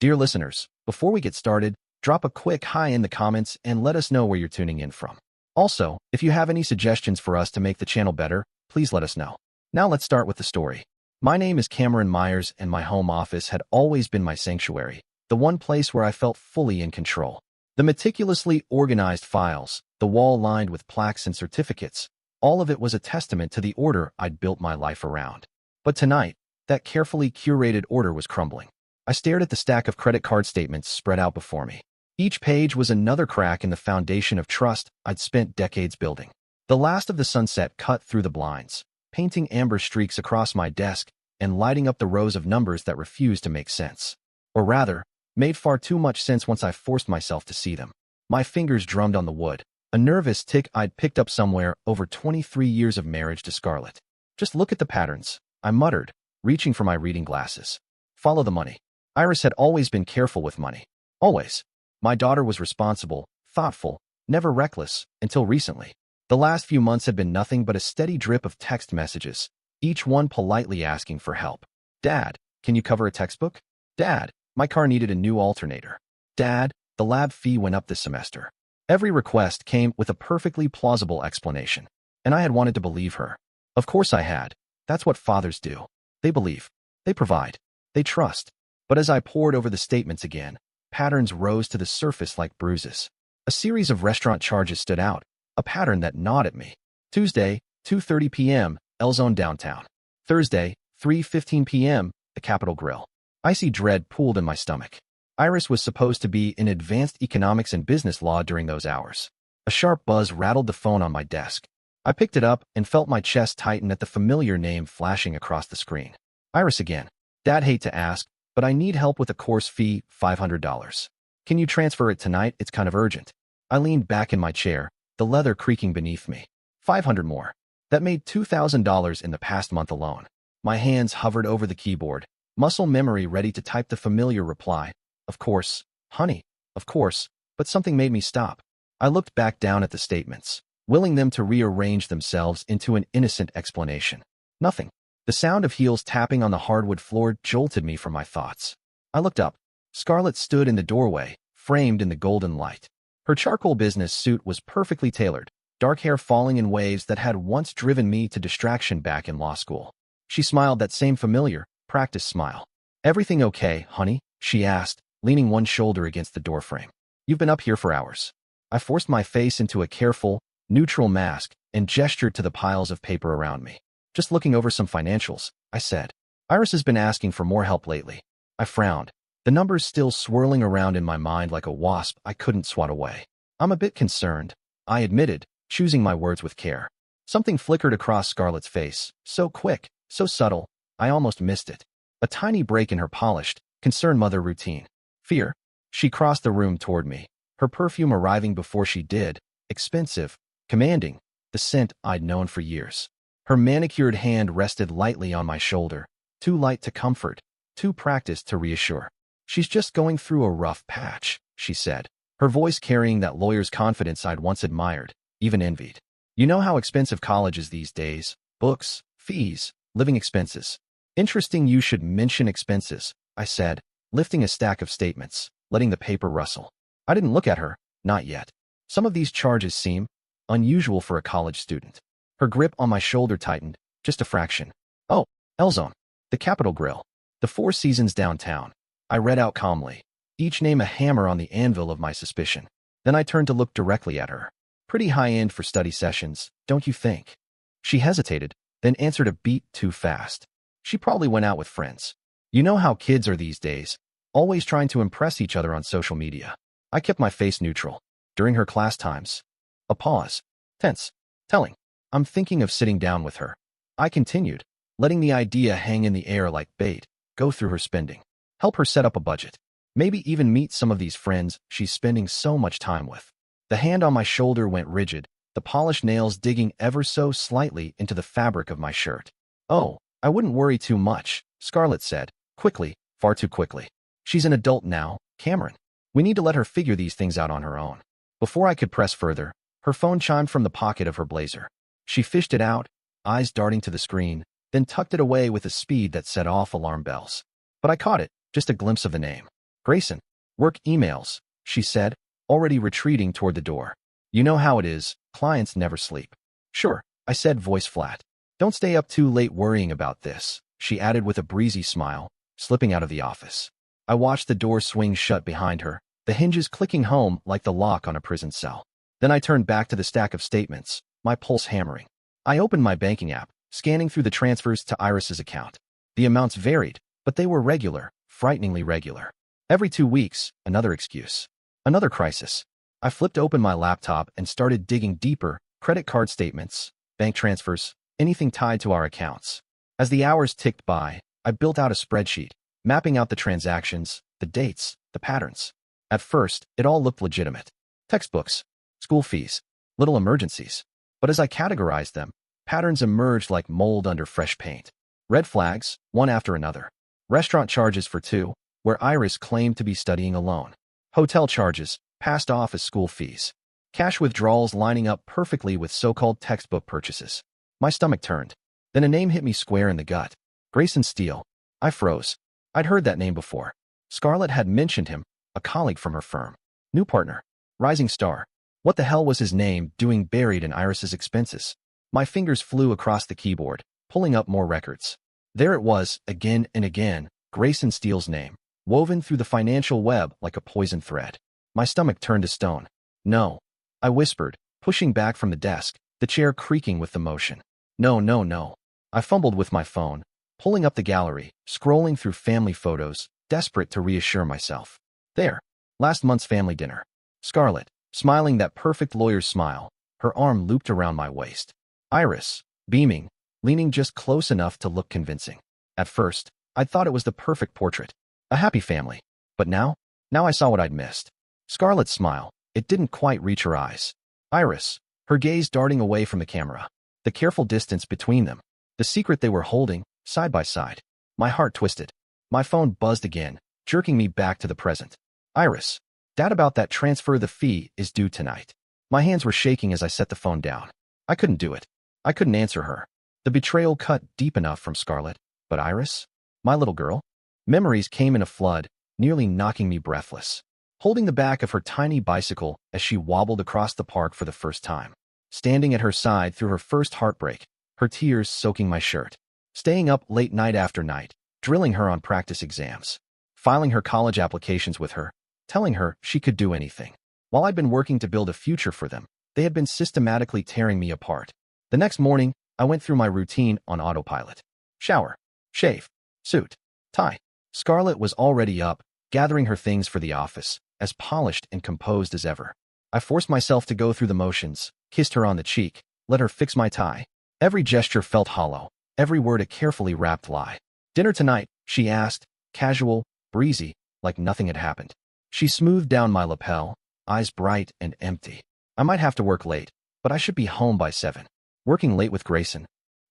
Dear listeners, before we get started, drop a quick hi in the comments and let us know where you're tuning in from. Also, if you have any suggestions for us to make the channel better, please let us know. Now let's start with the story. My name is Cameron Myers and my home office had always been my sanctuary, the one place where I felt fully in control. The meticulously organized files, the wall lined with plaques and certificates, all of it was a testament to the order I'd built my life around. But tonight, that carefully curated order was crumbling. I stared at the stack of credit card statements spread out before me. Each page was another crack in the foundation of trust I'd spent decades building. The last of the sunset cut through the blinds, painting amber streaks across my desk and lighting up the rows of numbers that refused to make sense. Or rather, made far too much sense once I forced myself to see them. My fingers drummed on the wood, a nervous tick I'd picked up somewhere over 23 years of marriage to Scarlett. Just look at the patterns, I muttered, reaching for my reading glasses. Follow the money. Iris had always been careful with money. Always. My daughter was responsible, thoughtful, never reckless, until recently. The last few months had been nothing but a steady drip of text messages, each one politely asking for help. Dad, can you cover a textbook? Dad, my car needed a new alternator. Dad, the lab fee went up this semester. Every request came with a perfectly plausible explanation, and I had wanted to believe her. Of course I had. That's what fathers do. They believe. They provide. They trust. But as I pored over the statements again, patterns rose to the surface like bruises. A series of restaurant charges stood out, a pattern that gnawed at me. Tuesday, 2:30 p.m., L-Zone downtown. Thursday, 3:15 p.m., the Capitol Grill. Icy dread pooled in my stomach. Iris was supposed to be in advanced economics and business law during those hours. A sharp buzz rattled the phone on my desk. I picked it up and felt my chest tighten at the familiar name flashing across the screen. Iris again. Dad, hate to ask, but I need help with a course fee, $500. Can you transfer it tonight? It's kind of urgent. I leaned back in my chair, the leather creaking beneath me. $500 more. That made $2,000 in the past month alone. My hands hovered over the keyboard, muscle memory ready to type the familiar reply. Of course, honey, of course, but something made me stop. I looked back down at the statements, willing them to rearrange themselves into an innocent explanation. Nothing. The sound of heels tapping on the hardwood floor jolted me from my thoughts. I looked up. Scarlett stood in the doorway, framed in the golden light. Her charcoal business suit was perfectly tailored, dark hair falling in waves that had once driven me to distraction back in law school. She smiled that same familiar, practiced smile. Everything okay, honey? She asked, leaning one shoulder against the doorframe. You've been up here for hours. I forced my face into a careful, neutral mask and gestured to the piles of paper around me. Just looking over some financials, I said. Iris has been asking for more help lately. I frowned, the numbers still swirling around in my mind like a wasp I couldn't swat away. I'm a bit concerned, I admitted, choosing my words with care. Something flickered across Scarlett's face, so quick, so subtle, I almost missed it. A tiny break in her polished, concerned mother routine. Fear. She crossed the room toward me, her perfume arriving before she did, expensive, commanding, the scent I'd known for years. Her manicured hand rested lightly on my shoulder, too light to comfort, too practiced to reassure. She's just going through a rough patch, she said, her voice carrying that lawyer's confidence I'd once admired, even envied. You know how expensive college is these days. Books, fees, living expenses. Interesting you should mention expenses, I said, lifting a stack of statements, letting the paper rustle. I didn't look at her, not yet. Some of these charges seem unusual for a college student. Her grip on my shoulder tightened, just a fraction. Oh, L-Zone, the Capitol Grill, the Four Seasons downtown. I read out calmly, each name a hammer on the anvil of my suspicion. Then I turned to look directly at her. Pretty high-end for study sessions, don't you think? She hesitated, then answered a beat too fast. She probably went out with friends. You know how kids are these days, always trying to impress each other on social media. I kept my face neutral. During her class times. A pause. Tense. Telling. I'm thinking of sitting down with her. I continued, letting the idea hang in the air like bait, go through her spending. Help her set up a budget. Maybe even meet some of these friends she's spending so much time with. The hand on my shoulder went rigid, the polished nails digging ever so slightly into the fabric of my shirt. Oh, I wouldn't worry too much, Scarlett said, quickly, far too quickly. She's an adult now, Cameron. We need to let her figure these things out on her own. Before I could press further, her phone chimed from the pocket of her blazer. She fished it out, eyes darting to the screen, then tucked it away with a speed that set off alarm bells. But I caught it, just a glimpse of the name. Grayson, work emails, she said, already retreating toward the door. You know how it is, clients never sleep. Sure, I said, voice flat. Don't stay up too late worrying about this, she added with a breezy smile, slipping out of the office. I watched the door swing shut behind her, the hinges clicking home like the lock on a prison cell. Then I turned back to the stack of statements, my pulse hammering. I opened my banking app, scanning through the transfers to Iris's account. The amounts varied, but they were regular, frighteningly regular. Every 2 weeks, another excuse. Another crisis. I flipped open my laptop and started digging deeper, credit card statements, bank transfers, anything tied to our accounts. As the hours ticked by, I built out a spreadsheet, mapping out the transactions, the dates, the patterns. At first, it all looked legitimate. Textbooks, school fees, little emergencies. But as I categorized them, patterns emerged like mold under fresh paint. Red flags, one after another. Restaurant charges for two, where Iris claimed to be studying alone. Hotel charges, passed off as school fees. Cash withdrawals lining up perfectly with so-called textbook purchases. My stomach turned. Then a name hit me square in the gut. Grayson Steele. I froze. I'd heard that name before. Scarlett had mentioned him, a colleague from her firm. New partner. Rising star. What the hell was his name doing buried in Iris's expenses? My fingers flew across the keyboard, pulling up more records. There it was, again and again, Grayson Steele's name, woven through the financial web like a poison thread. My stomach turned to stone. No, I whispered, pushing back from the desk, the chair creaking with the motion. No, no, no. I fumbled with my phone, pulling up the gallery, scrolling through family photos, desperate to reassure myself. There, last month's family dinner. Scarlett, smiling that perfect lawyer's smile, her arm looped around my waist. Iris, beaming, leaning just close enough to look convincing. At first, I thought it was the perfect portrait. A happy family. But now I saw what I'd missed. Scarlett's smile, it didn't quite reach her eyes. Iris, her gaze darting away from the camera. The careful distance between them. The secret they were holding, side by side. My heart twisted. My phone buzzed again, jerking me back to the present. Iris, Dad, about that transfer, the fee is due tonight. My hands were shaking as I set the phone down. I couldn't do it. I couldn't answer her. The betrayal cut deep enough from Scarlett. But Iris? My little girl? Memories came in a flood, nearly knocking me breathless. Holding the back of her tiny bicycle as she wobbled across the park for the first time. Standing at her side through her first heartbreak, her tears soaking my shirt. Staying up late night after night, drilling her on practice exams. Filing her college applications with her, telling her she could do anything. While I'd been working to build a future for them, they had been systematically tearing me apart. The next morning, I went through my routine on autopilot. Shower, shave, suit, tie. Scarlett was already up, gathering her things for the office, as polished and composed as ever. I forced myself to go through the motions, kissed her on the cheek, let her fix my tie. Every gesture felt hollow, every word a carefully wrapped lie. Dinner tonight, she asked, casual, breezy, like nothing had happened. She smoothed down my lapel, eyes bright and empty. I might have to work late, but I should be home by 7. Working late with Grayson?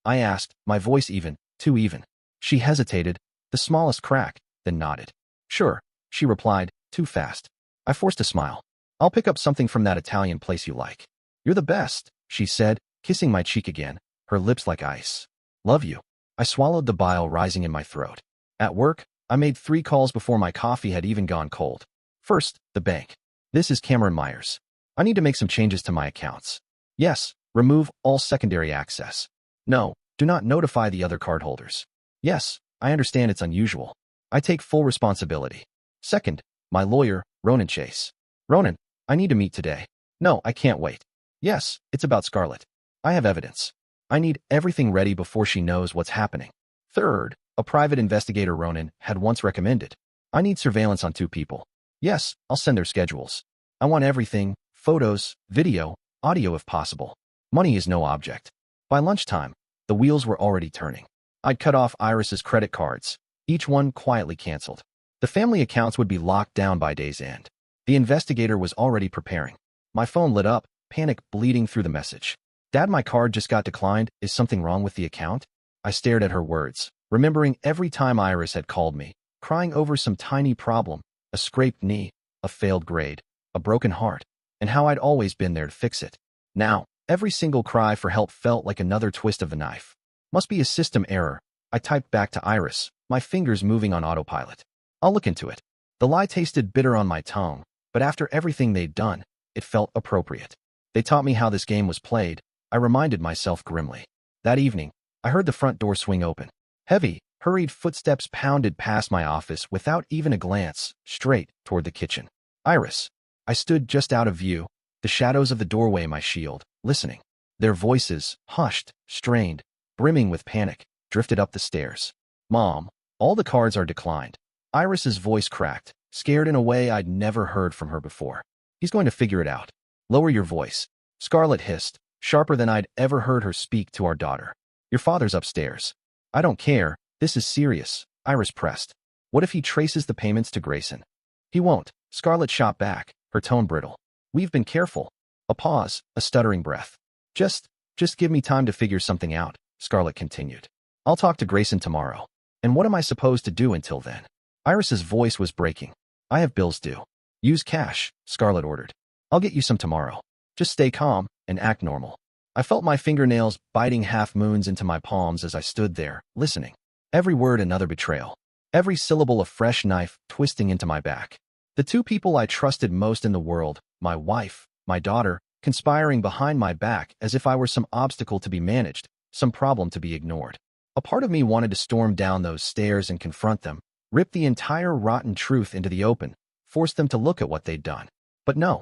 I asked, my voice even, too even. She hesitated, the smallest crack, then nodded. Sure, she replied, too fast. I forced a smile. I'll pick up something from that Italian place you like. You're the best, she said, kissing my cheek again, her lips like ice. Love you. I swallowed the bile rising in my throat. At work, I made 3 calls before my coffee had even gone cold. First, the bank. This is Cameron Myers. I need to make some changes to my accounts. Yes, remove all secondary access. No, do not notify the other cardholders. Yes, I understand it's unusual. I take full responsibility. Second, my lawyer, Ronan Chase. Ronan, I need to meet today. No, I can't wait. Yes, it's about Scarlett. I have evidence. I need everything ready before she knows what's happening. Third, a private investigator Ronan had once recommended. I need surveillance on 2 people. Yes, I'll send their schedules. I want everything, photos, video, audio if possible. Money is no object. By lunchtime, the wheels were already turning. I'd cut off Iris's credit cards, each one quietly canceled. The family accounts would be locked down by day's end. The investigator was already preparing. My phone lit up, panic bleeding through the message. Dad, my card just got declined. Is something wrong with the account? I stared at her words, remembering every time Iris had called me, crying over some tiny problem, a scraped knee, a failed grade, a broken heart, and how I'd always been there to fix it. Now, every single cry for help felt like another twist of the knife. Must be a system error. I typed back to Iris, my fingers moving on autopilot. I'll look into it. The lie tasted bitter on my tongue, but after everything they'd done, it felt appropriate. They taught me how this game was played, I reminded myself grimly. That evening, I heard the front door swing open. Heavy, hurried footsteps pounded past my office without even a glance, straight toward the kitchen. Iris. I stood just out of view, the shadows of the doorway my shield, listening. Their voices, hushed, strained, brimming with panic, drifted up the stairs. Mom, all the cards are declined. Iris's voice cracked, scared in a way I'd never heard from her before. He's going to figure it out. Lower your voice, Scarlett hissed, sharper than I'd ever heard her speak to our daughter. Your father's upstairs. I don't care, this is serious, Iris pressed. What if he traces the payments to Grayson? He won't, Scarlett shot back, her tone brittle. We've been careful. A pause, a stuttering breath. Just give me time to figure something out, Scarlett continued. I'll talk to Grayson tomorrow. And what am I supposed to do until then? Iris's voice was breaking. I have bills due. Use cash, Scarlett ordered. I'll get you some tomorrow. Just stay calm and act normal. I felt my fingernails biting half-moons into my palms as I stood there, listening. Every word another betrayal. Every syllable a fresh knife twisting into my back. The two people I trusted most in the world, my wife, my daughter, conspiring behind my back as if I were some obstacle to be managed, some problem to be ignored. A part of me wanted to storm down those stairs and confront them, rip the entire rotten truth into the open, force them to look at what they'd done. But no,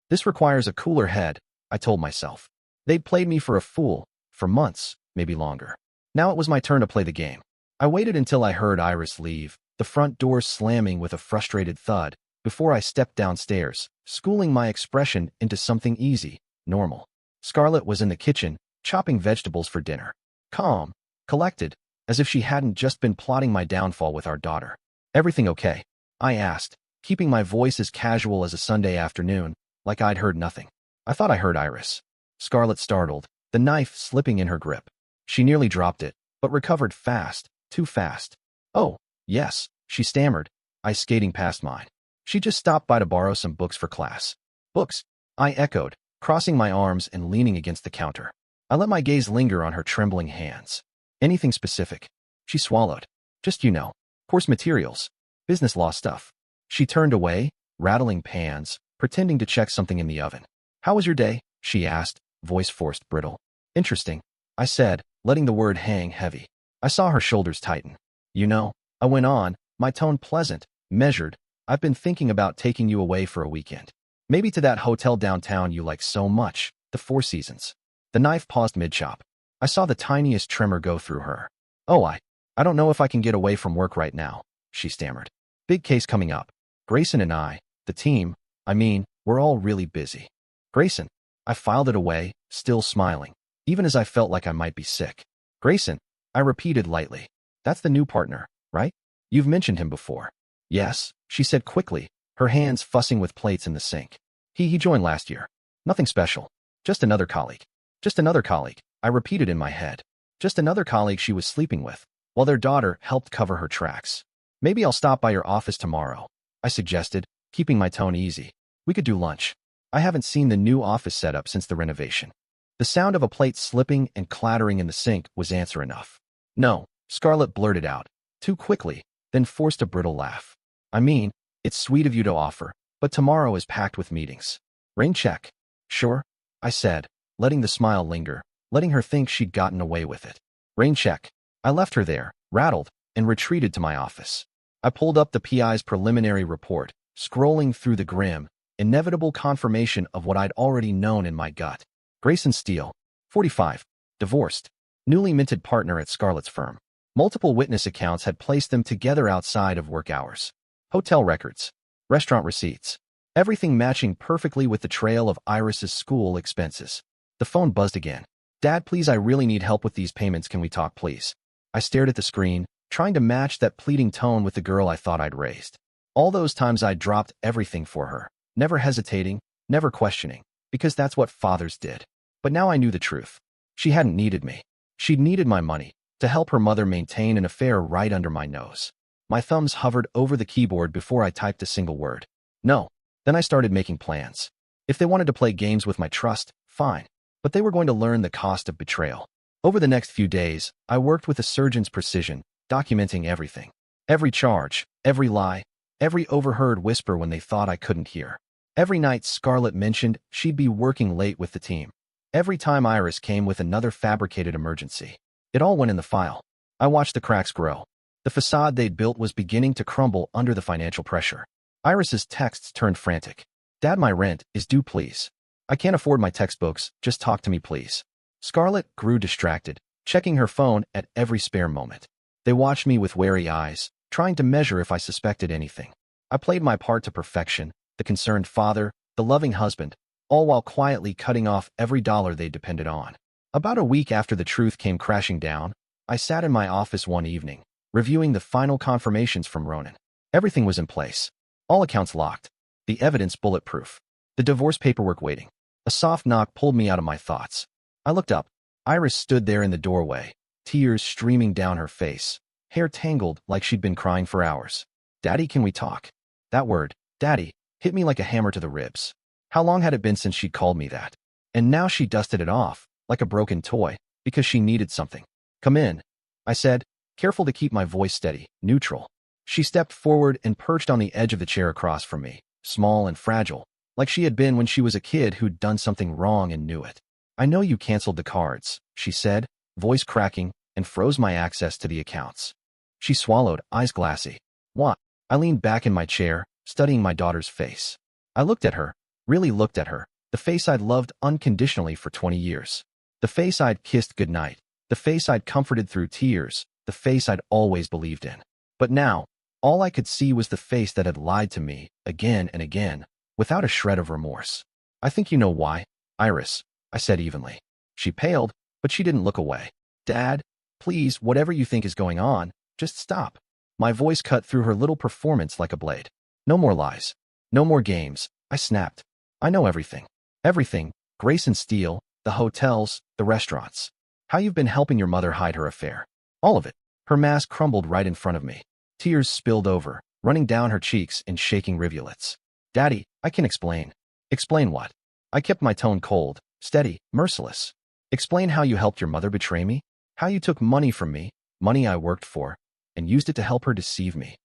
this requires a cooler head, I told myself. They'd played me for a fool, for months, maybe longer. Now it was my turn to play the game. I waited until I heard Iris leave, the front door slamming with a frustrated thud, before I stepped downstairs, schooling my expression into something easy, normal. Scarlett was in the kitchen, chopping vegetables for dinner. Calm, collected, as if she hadn't just been plotting my downfall with our daughter. Everything okay? I asked, keeping my voice as casual as a Sunday afternoon, like I'd heard nothing. I thought I heard Iris. Scarlett startled, the knife slipping in her grip. She nearly dropped it, but recovered fast, too fast. Oh, yes, she stammered, eyes skating past mine. She just stopped by to borrow some books for class. Books? I echoed, crossing my arms and leaning against the counter. I let my gaze linger on her trembling hands. Anything specific? She swallowed. Just course materials, business law stuff. She turned away, rattling pans, pretending to check something in the oven. How was your day? She asked, voice forced brittle. Interesting, I said, letting the word hang heavy. I saw her shoulders tighten. I went on, my tone pleasant, measured. I've been thinking about taking you away for a weekend. Maybe to that hotel downtown you like so much, the Four Seasons. The knife paused mid-chop. I saw the tiniest tremor go through her. Oh, I don't know if I can get away from work right now, she stammered. Big case coming up. Grayson and I, the team, we're all really busy. Grayson. I filed it away, still smiling, even as I felt like I might be sick. Grayson, I repeated lightly. That's the new partner, right? You've mentioned him before. Yes, she said quickly, her hands fussing with plates in the sink. He joined last year. Nothing special. Just another colleague. Just another colleague, I repeated in my head. Just another colleague she was sleeping with, while their daughter helped cover her tracks. Maybe I'll stop by your office tomorrow, I suggested, keeping my tone easy. We could do lunch. I haven't seen the new office setup since the renovation. The sound of a plate slipping and clattering in the sink was answer enough. No, Scarlett blurted out, too quickly, then forced a brittle laugh. It's sweet of you to offer, but tomorrow is packed with meetings. Rain check. Sure, I said, letting the smile linger, letting her think she'd gotten away with it. Rain check. I left her there, rattled, and retreated to my office. I pulled up the PI's preliminary report, scrolling through the grim, inevitable confirmation of what I'd already known in my gut. Grayson Steele, 45, divorced, newly minted partner at Scarlett's firm. Multiple witness accounts had placed them together outside of work hours. Hotel records, restaurant receipts, everything matching perfectly with the trail of Iris's school expenses. The phone buzzed again. Dad, please, I really need help with these payments. Can we talk, please? I stared at the screen, trying to match that pleading tone with the girl I thought I'd raised. All those times I'd dropped everything for her, never hesitating, never questioning, because that's what fathers did. But now I knew the truth. She hadn't needed me. She'd needed my money to help her mother maintain an affair right under my nose. My thumbs hovered over the keyboard before I typed a single word. No. Then I started making plans. If they wanted to play games with my trust, fine. But they were going to learn the cost of betrayal. Over the next few days, I worked with a surgeon's precision, documenting everything. Every charge, every lie, Every overheard whisper when they thought I couldn't hear. Every night Scarlett mentioned she'd be working late with the team. Every time Iris came with another fabricated emergency. It all went in the file. I watched the cracks grow. The facade they'd built was beginning to crumble under the financial pressure. Iris's texts turned frantic. "Dad, my rent is due, please. I can't afford my textbooks, just talk to me, please." Scarlett grew distracted, checking her phone at every spare moment. They watched me with wary eyes, trying to measure if I suspected anything. I played my part to perfection, the concerned father, the loving husband, all while quietly cutting off every dollar they depended on. About a week after the truth came crashing down, I sat in my office one evening, reviewing the final confirmations from Ronan. Everything was in place. All accounts locked. The evidence bulletproof. The divorce paperwork waiting. A soft knock pulled me out of my thoughts. I looked up. Iris stood there in the doorway, tears streaming down her face, hair tangled like she'd been crying for hours. "Daddy, can we talk?" That word, Daddy, hit me like a hammer to the ribs. How long had it been since she'd called me that? And now she dusted it off, like a broken toy, because she needed something. "Come in," I said, careful to keep my voice steady, neutral. She stepped forward and perched on the edge of the chair across from me, small and fragile, like she had been when she was a kid who'd done something wrong and knew it. "I know you canceled the cards," she said, voice cracking, and froze my access to the accounts. She swallowed, eyes glassy. "What?" I leaned back in my chair, studying my daughter's face. I looked at her, really looked at her, the face I'd loved unconditionally for 20 years. The face I'd kissed goodnight, the face I'd comforted through tears, the face I'd always believed in. But now, all I could see was the face that had lied to me, again and again, without a shred of remorse. "I think you know why, Iris," I said evenly. She paled, but she didn't look away. "Dad, please, whatever you think is going on, just stop." My voice cut through her little performance like a blade. "No more lies. No more games," I snapped. "I know everything. Everything, Grace and Steele, the hotels, the restaurants. How you've been helping your mother hide her affair. All of it." Her mask crumbled right in front of me. Tears spilled over, running down her cheeks in shaking rivulets. "Daddy, I can explain." "Explain what?" I kept my tone cold, steady, merciless. "Explain how you helped your mother betray me? How you took money from me, money I worked for, and used it to help her deceive me."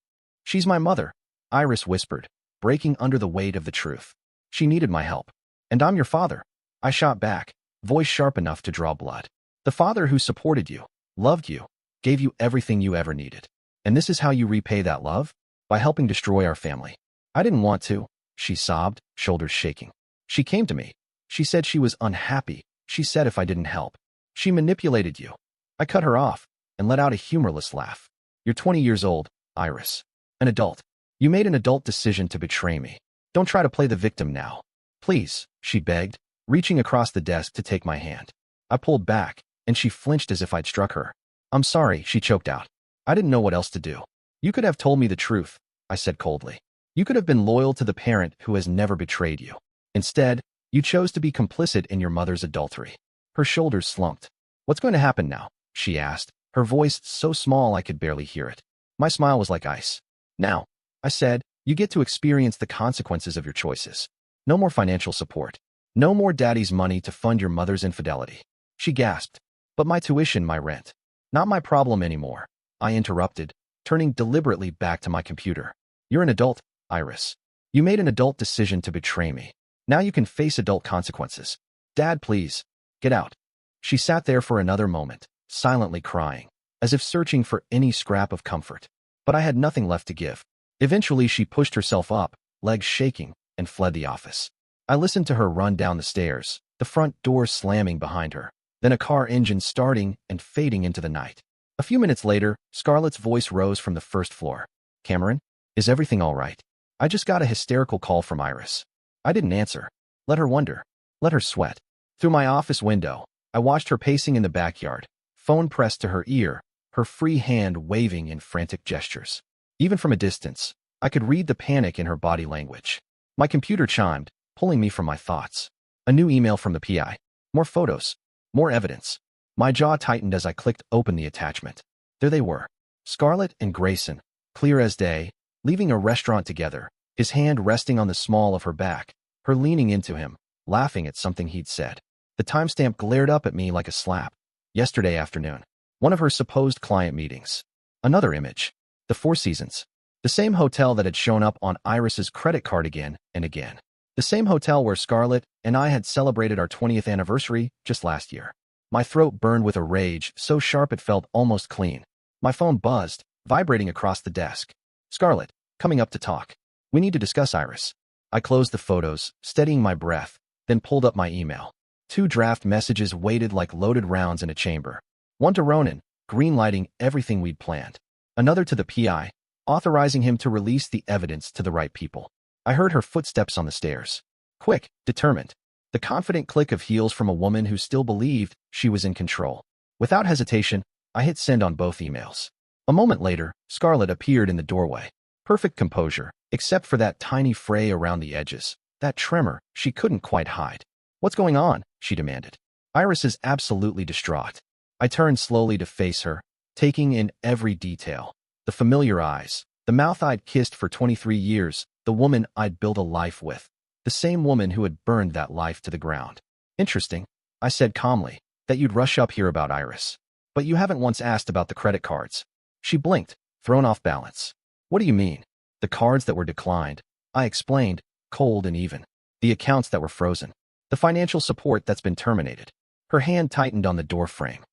"She's my mother," Iris whispered, breaking under the weight of the truth. "She needed my help. And I'm your father." I shot back, voice sharp enough to draw blood. "The father who supported you, loved you, gave you everything you ever needed. And this is how you repay that love? By helping destroy our family." "I didn't want to," she sobbed, shoulders shaking. "She came to me. She said she was unhappy. She said if I didn't help. She manipulated you." I cut her off and let out a humorless laugh. "You're 20 years old, Iris. An adult. You made an adult decision to betray me. Don't try to play the victim now. Please," she begged, reaching across the desk to take my hand. I pulled back, and she flinched as if I'd struck her. "I'm sorry," she choked out. "I didn't know what else to do." "You could have told me the truth," I said coldly. "You could have been loyal to the parent who has never betrayed you. Instead, you chose to be complicit in your mother's adultery." Her shoulders slumped. "What's going to happen now?" she asked, her voice so small I could barely hear it. My smile was like ice. "Now," I said, "you get to experience the consequences of your choices. No more financial support. No more daddy's money to fund your mother's infidelity." She gasped. "But my tuition, my rent." "Not my problem anymore," I interrupted, turning deliberately back to my computer. "You're an adult, Iris. You made an adult decision to betray me. Now you can face adult consequences. Dad, please, get out." She sat there for another moment, silently crying, as if searching for any scrap of comfort. But I had nothing left to give. Eventually she pushed herself up, legs shaking, and fled the office. I listened to her run down the stairs, the front door slamming behind her, then a car engine starting and fading into the night. A few minutes later, Scarlett's voice rose from the first floor. "Cameron, is everything all right? I just got a hysterical call from Iris." I didn't answer. Let her wonder. Let her sweat. Through my office window, I watched her pacing in the backyard, phone pressed to her ear, her free hand waving in frantic gestures. Even from a distance, I could read the panic in her body language. My computer chimed, pulling me from my thoughts. A new email from the PI. More photos. More evidence. My jaw tightened as I clicked open the attachment. There they were. Scarlett and Grayson, clear as day, leaving a restaurant together, his hand resting on the small of her back, her leaning into him, laughing at something he'd said. The timestamp glared up at me like a slap. Yesterday afternoon. One of her supposed client meetings. Another image. The Four Seasons. The same hotel that had shown up on Iris's credit card again and again. The same hotel where Scarlett and I had celebrated our 20th anniversary just last year. My throat burned with a rage so sharp it felt almost clean. My phone buzzed, vibrating across the desk. Scarlett, coming up to talk. We need to discuss Iris. I closed the photos, steadying my breath, then pulled up my email. 2 draft messages waited like loaded rounds in a chamber. One to Ronan, green-lighting everything we'd planned. Another to the PI, authorizing him to release the evidence to the right people. I heard her footsteps on the stairs. Quick, determined. The confident click of heels from a woman who still believed she was in control. Without hesitation, I hit send on both emails. A moment later, Scarlett appeared in the doorway. Perfect composure, except for that tiny fray around the edges. That tremor she couldn't quite hide. What's going on? She demanded. Iris is absolutely distraught. I turned slowly to face her, taking in every detail. The familiar eyes, the mouth I'd kissed for 23 years, the woman I'd built a life with. The same woman who had burned that life to the ground. Interesting, I said calmly, that you'd rush up here about Iris. But you haven't once asked about the credit cards. She blinked, thrown off balance. What do you mean? The cards that were declined, I explained, cold and even. The accounts that were frozen. The financial support that's been terminated. Her hand tightened on the door frame.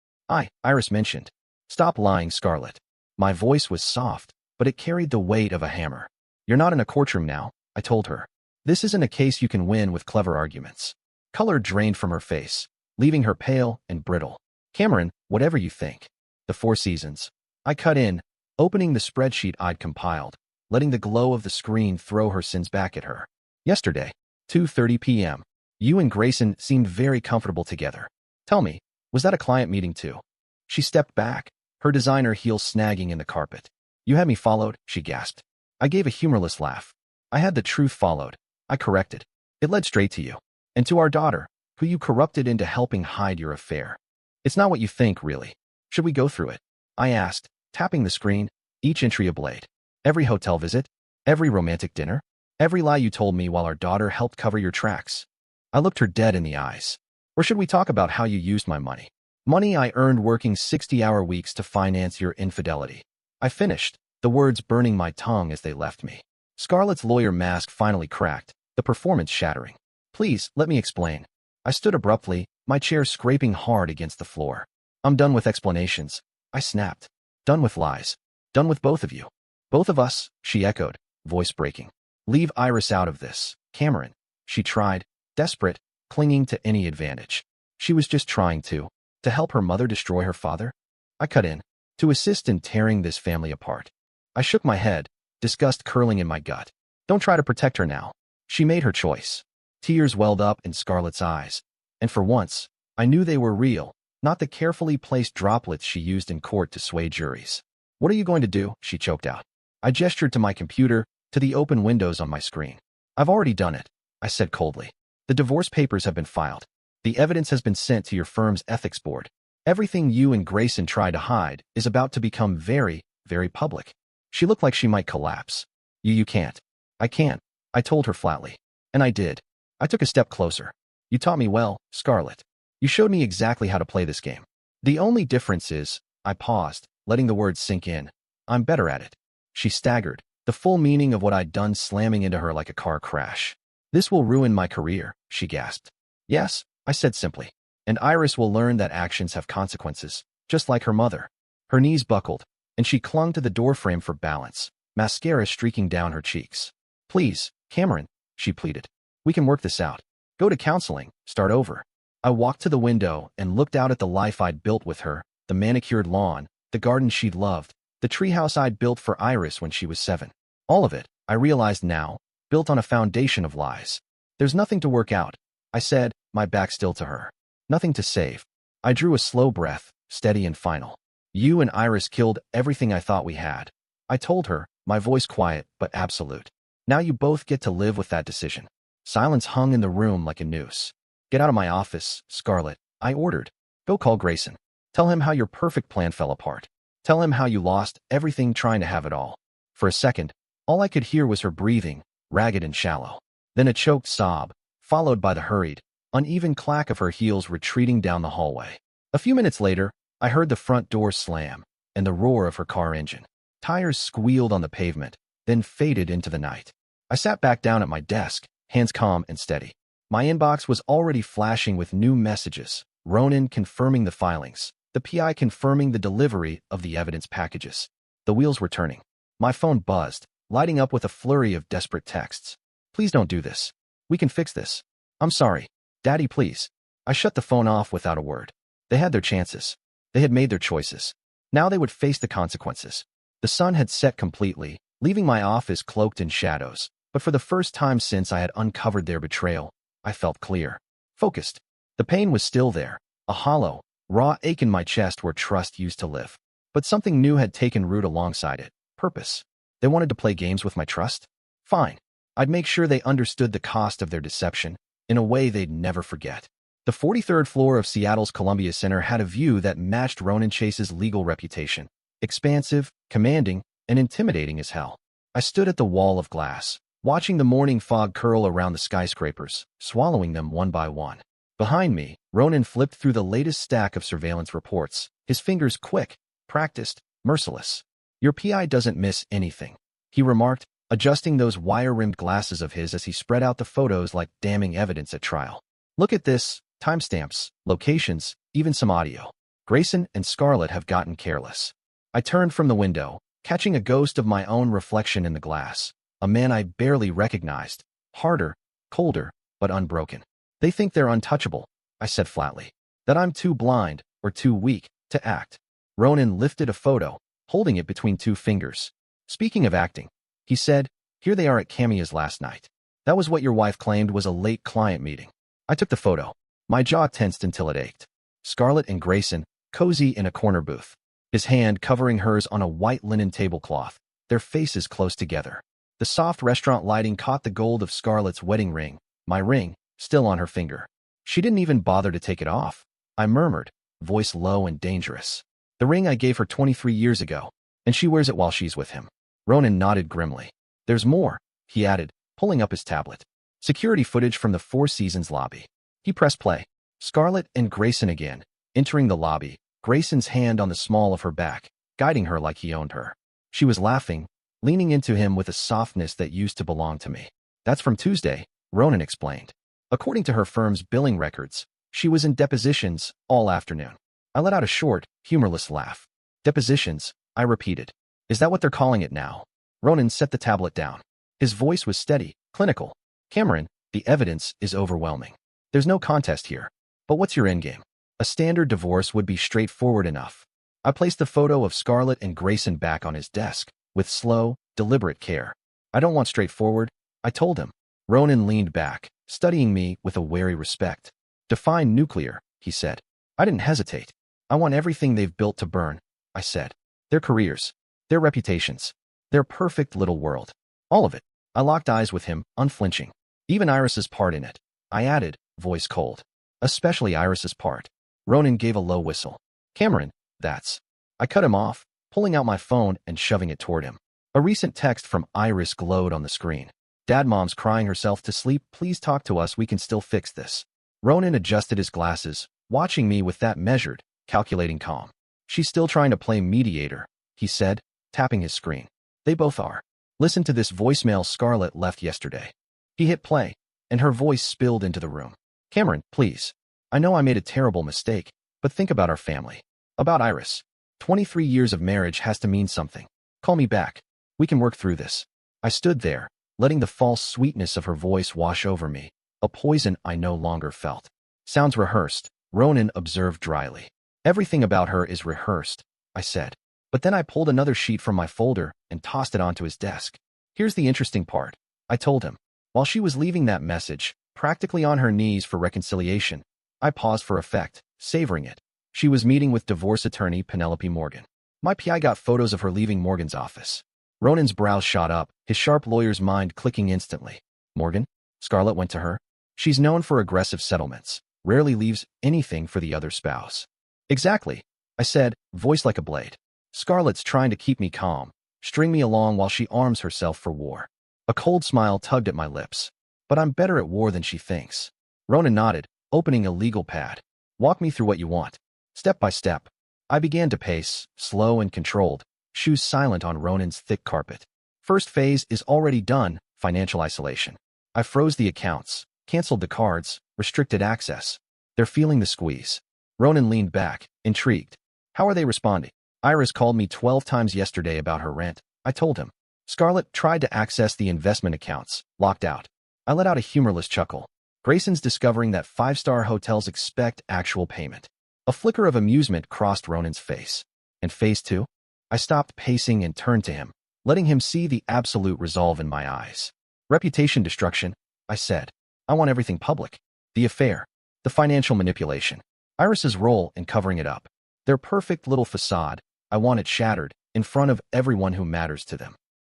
Iris mentioned. Stop lying, Scarlett. My voice was soft, but it carried the weight of a hammer. You're not in a courtroom now, I told her. This isn't a case you can win with clever arguments. Color drained from her face, leaving her pale and brittle. Cameron, whatever you think. The 4 seasons. I cut in, opening the spreadsheet I'd compiled, letting the glow of the screen throw her sins back at her. Yesterday, 2:30 p.m. You and Grayson seemed very comfortable together. Tell me, was that a client meeting too? She stepped back, her designer heels snagging in the carpet. You had me followed, she gasped. I gave a humorless laugh. I had the truth followed. I corrected. It led straight to you. And to our daughter, who you corrupted into helping hide your affair. It's not what you think, really. Should we go through it? I asked, tapping the screen, each entry a blade. Every hotel visit, every romantic dinner, every lie you told me while our daughter helped cover your tracks. I looked her dead in the eyes. Or should we talk about how you used my money? Money I earned working 60-hour weeks to finance your infidelity. I finished, the words burning my tongue as they left me. Scarlett's lawyer mask finally cracked, the performance shattering. Please, let me explain. I stood abruptly, my chair scraping hard against the floor. I'm done with explanations, I snapped. Done with lies. Done with both of you. Both of us, she echoed, voice breaking. Leave Iris out of this, Cameron. She tried, desperate, clinging to any advantage. She was just trying to help her mother destroy her father? I cut in, to assist in tearing this family apart. I shook my head, disgust curling in my gut. Don't try to protect her now. She made her choice. Tears welled up in Scarlett's eyes. And for once, I knew they were real, not the carefully placed droplets she used in court to sway juries. What are you going to do? She choked out. I gestured to my computer, to the open windows on my screen. I've already done it, I said coldly. The divorce papers have been filed. The evidence has been sent to your firm's ethics board. Everything you and Grayson tried to hide is about to become very, very public. She looked like she might collapse. You can't. I can't, I told her flatly. And I did. I took a step closer. You taught me well, Scarlett. You showed me exactly how to play this game. The only difference is, I paused, letting the words sink in. I'm better at it. She staggered, the full meaning of what I'd done slamming into her like a car crash. This will ruin my career, she gasped. Yes, I said simply. And Iris will learn that actions have consequences, just like her mother. Her knees buckled, and she clung to the doorframe for balance, mascara streaking down her cheeks. Please, Cameron, she pleaded. We can work this out. Go to counseling, start over. I walked to the window and looked out at the life I'd built with her, the manicured lawn, the garden she'd loved, the treehouse I'd built for Iris when she was 7. All of it, I realized now, built on a foundation of lies. There's nothing to work out, I said, my back still to her. Nothing to save. I drew a slow breath, steady and final. You and Iris killed everything I thought we had. I told her, my voice quiet but absolute. Now you both get to live with that decision. Silence hung in the room like a noose. Get out of my office, Scarlett, I ordered. Go call Grayson. Tell him how your perfect plan fell apart. Tell him how you lost everything trying to have it all. For a second, all I could hear was her breathing, ragged and shallow. Then a choked sob, followed by the hurried, uneven clack of her heels retreating down the hallway. A few minutes later, I heard the front door slam, and the roar of her car engine. Tires squealed on the pavement, then faded into the night. I sat back down at my desk, hands calm and steady. My inbox was already flashing with new messages. Ronan confirming the filings. The PI confirming the delivery of the evidence packages. The wheels were turning. My phone buzzed, lighting up with a flurry of desperate texts. Please don't do this. We can fix this. I'm sorry. Daddy, please. I shut the phone off without a word. They had their chances. They had made their choices. Now they would face the consequences. The sun had set completely, leaving my office cloaked in shadows. But for the first time since I had uncovered their betrayal, I felt clear. Focused. The pain was still there. A hollow, raw ache in my chest where trust used to live. But something new had taken root alongside it. Purpose. They wanted to play games with my trust? Fine. I'd make sure they understood the cost of their deception in a way they'd never forget. The 43rd floor of Seattle's Columbia Center had a view that matched Ronan Chase's legal reputation. Expansive, commanding, and intimidating as hell. I stood at the wall of glass, watching the morning fog curl around the skyscrapers, swallowing them one by one. Behind me, Ronan flipped through the latest stack of surveillance reports, his fingers quick, practiced, merciless. Your PI doesn't miss anything, he remarked, adjusting those wire-rimmed glasses of his as he spread out the photos like damning evidence at trial. Look at this, timestamps, locations, even some audio. Grayson and Scarlett have gotten careless. I turned from the window, catching a ghost of my own reflection in the glass. A man I barely recognized. Harder, colder, but unbroken. They think they're untouchable, I said flatly. That I'm too blind, or too weak, to act. Ronan lifted a photo, holding it between two fingers. Speaking of acting, he said, here they are at Camia's last night. That was what your wife claimed was a late client meeting. I took the photo. My jaw tensed until it ached. Scarlett and Grayson, cozy in a corner booth. His hand covering hers on a white linen tablecloth, their faces close together. The soft restaurant lighting caught the gold of Scarlett's wedding ring, my ring, still on her finger. She didn't even bother to take it off. I murmured, voice low and dangerous. The ring I gave her 23 years ago, and she wears it while she's with him. Ronan nodded grimly. There's more, he added, pulling up his tablet. Security footage from the Four Seasons lobby. He pressed play. Scarlett and Grayson again, entering the lobby, Grayson's hand on the small of her back, guiding her like he owned her. She was laughing, leaning into him with a softness that used to belong to me. That's from Tuesday, Ronan explained. According to her firm's billing records, she was in depositions all afternoon. I let out a short, humorless laugh. Depositions, I repeated. Is that what they're calling it now? Ronan set the tablet down. His voice was steady, clinical. Cameron, the evidence is overwhelming. There's no contest here. But what's your endgame? A standard divorce would be straightforward enough. I placed the photo of Scarlett and Grayson back on his desk, with slow, deliberate care. I don't want straightforward, I told him. Ronan leaned back, studying me with a wary respect. Define nuclear, he said. I didn't hesitate. I want everything they've built to burn, I said. Their careers, their reputations, their perfect little world. All of it. I locked eyes with him, unflinching. Even Iris's part in it. I added, voice cold. Especially Iris's part. Ronan gave a low whistle. Cameron, that's... I cut him off, pulling out my phone and shoving it toward him. A recent text from Iris glowed on the screen. Dad, Mom's crying herself to sleep. Please talk to us. We can still fix this. Ronan adjusted his glasses, watching me with that measured, calculating calm. She's still trying to play mediator, he said, tapping his screen. They both are. Listen to this voicemail Scarlett left yesterday. He hit play, and her voice spilled into the room. Cameron, please. I know I made a terrible mistake, but think about our family. About Iris. 23 years of marriage has to mean something. Call me back. We can work through this. I stood there, letting the false sweetness of her voice wash over me, a poison I no longer felt. Sounds rehearsed, Ronan observed dryly. Everything about her is rehearsed, I said. But then I pulled another sheet from my folder and tossed it onto his desk. Here's the interesting part, I told him. While she was leaving that message, practically on her knees for reconciliation, I paused for effect, savoring it. She was meeting with divorce attorney Penelope Morgan. My PI got photos of her leaving Morgan's office. Ronan's brows shot up, his sharp lawyer's mind clicking instantly. Morgan? Scarlett went to her. She's known for aggressive settlements, rarely leaves anything for the other spouse. Exactly, I said, voice like a blade. Scarlett's trying to keep me calm, string me along while she arms herself for war. A cold smile tugged at my lips. But I'm better at war than she thinks. Ronan nodded, opening a legal pad. Walk me through what you want. Step by step. I began to pace, slow and controlled, shoes silent on Ronan's thick carpet. First phase is already done, financial isolation. I froze the accounts, canceled the cards, restricted access. They're feeling the squeeze. Ronan leaned back, intrigued. How are they responding? Iris called me 12 times yesterday about her rent. I told him. Scarlett tried to access the investment accounts, locked out. I let out a humorless chuckle. Grayson's discovering that five-star hotels expect actual payment. A flicker of amusement crossed Ronan's face. And phase two? I stopped pacing and turned to him, letting him see the absolute resolve in my eyes. Reputation destruction, I said. I want everything public. The affair. The financial manipulation. Iris's role in covering it up. Their perfect little facade. I want it shattered, in front of everyone who matters to them.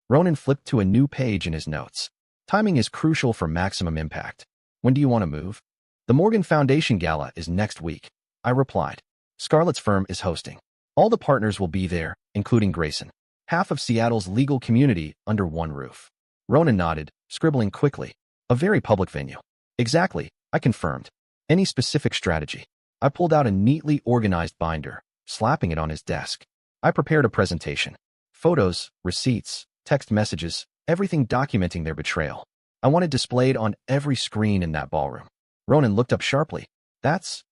Ronan flipped to a new page in his notes. Timing is crucial for maximum impact. When do you want to move? The Morgan Foundation Gala is next week, I replied. Scarlett's firm is hosting. All the partners will be there, including Grayson. Half of Seattle's legal community under one roof. Ronan nodded, scribbling quickly. A very public venue. Exactly, I confirmed. Any specific strategy? I pulled out a neatly organized binder, slapping it on his desk. I prepared a presentation. Photos, receipts, text messages, everything documenting their betrayal. I want it displayed on every screen in that ballroom. Ronan looked up sharply.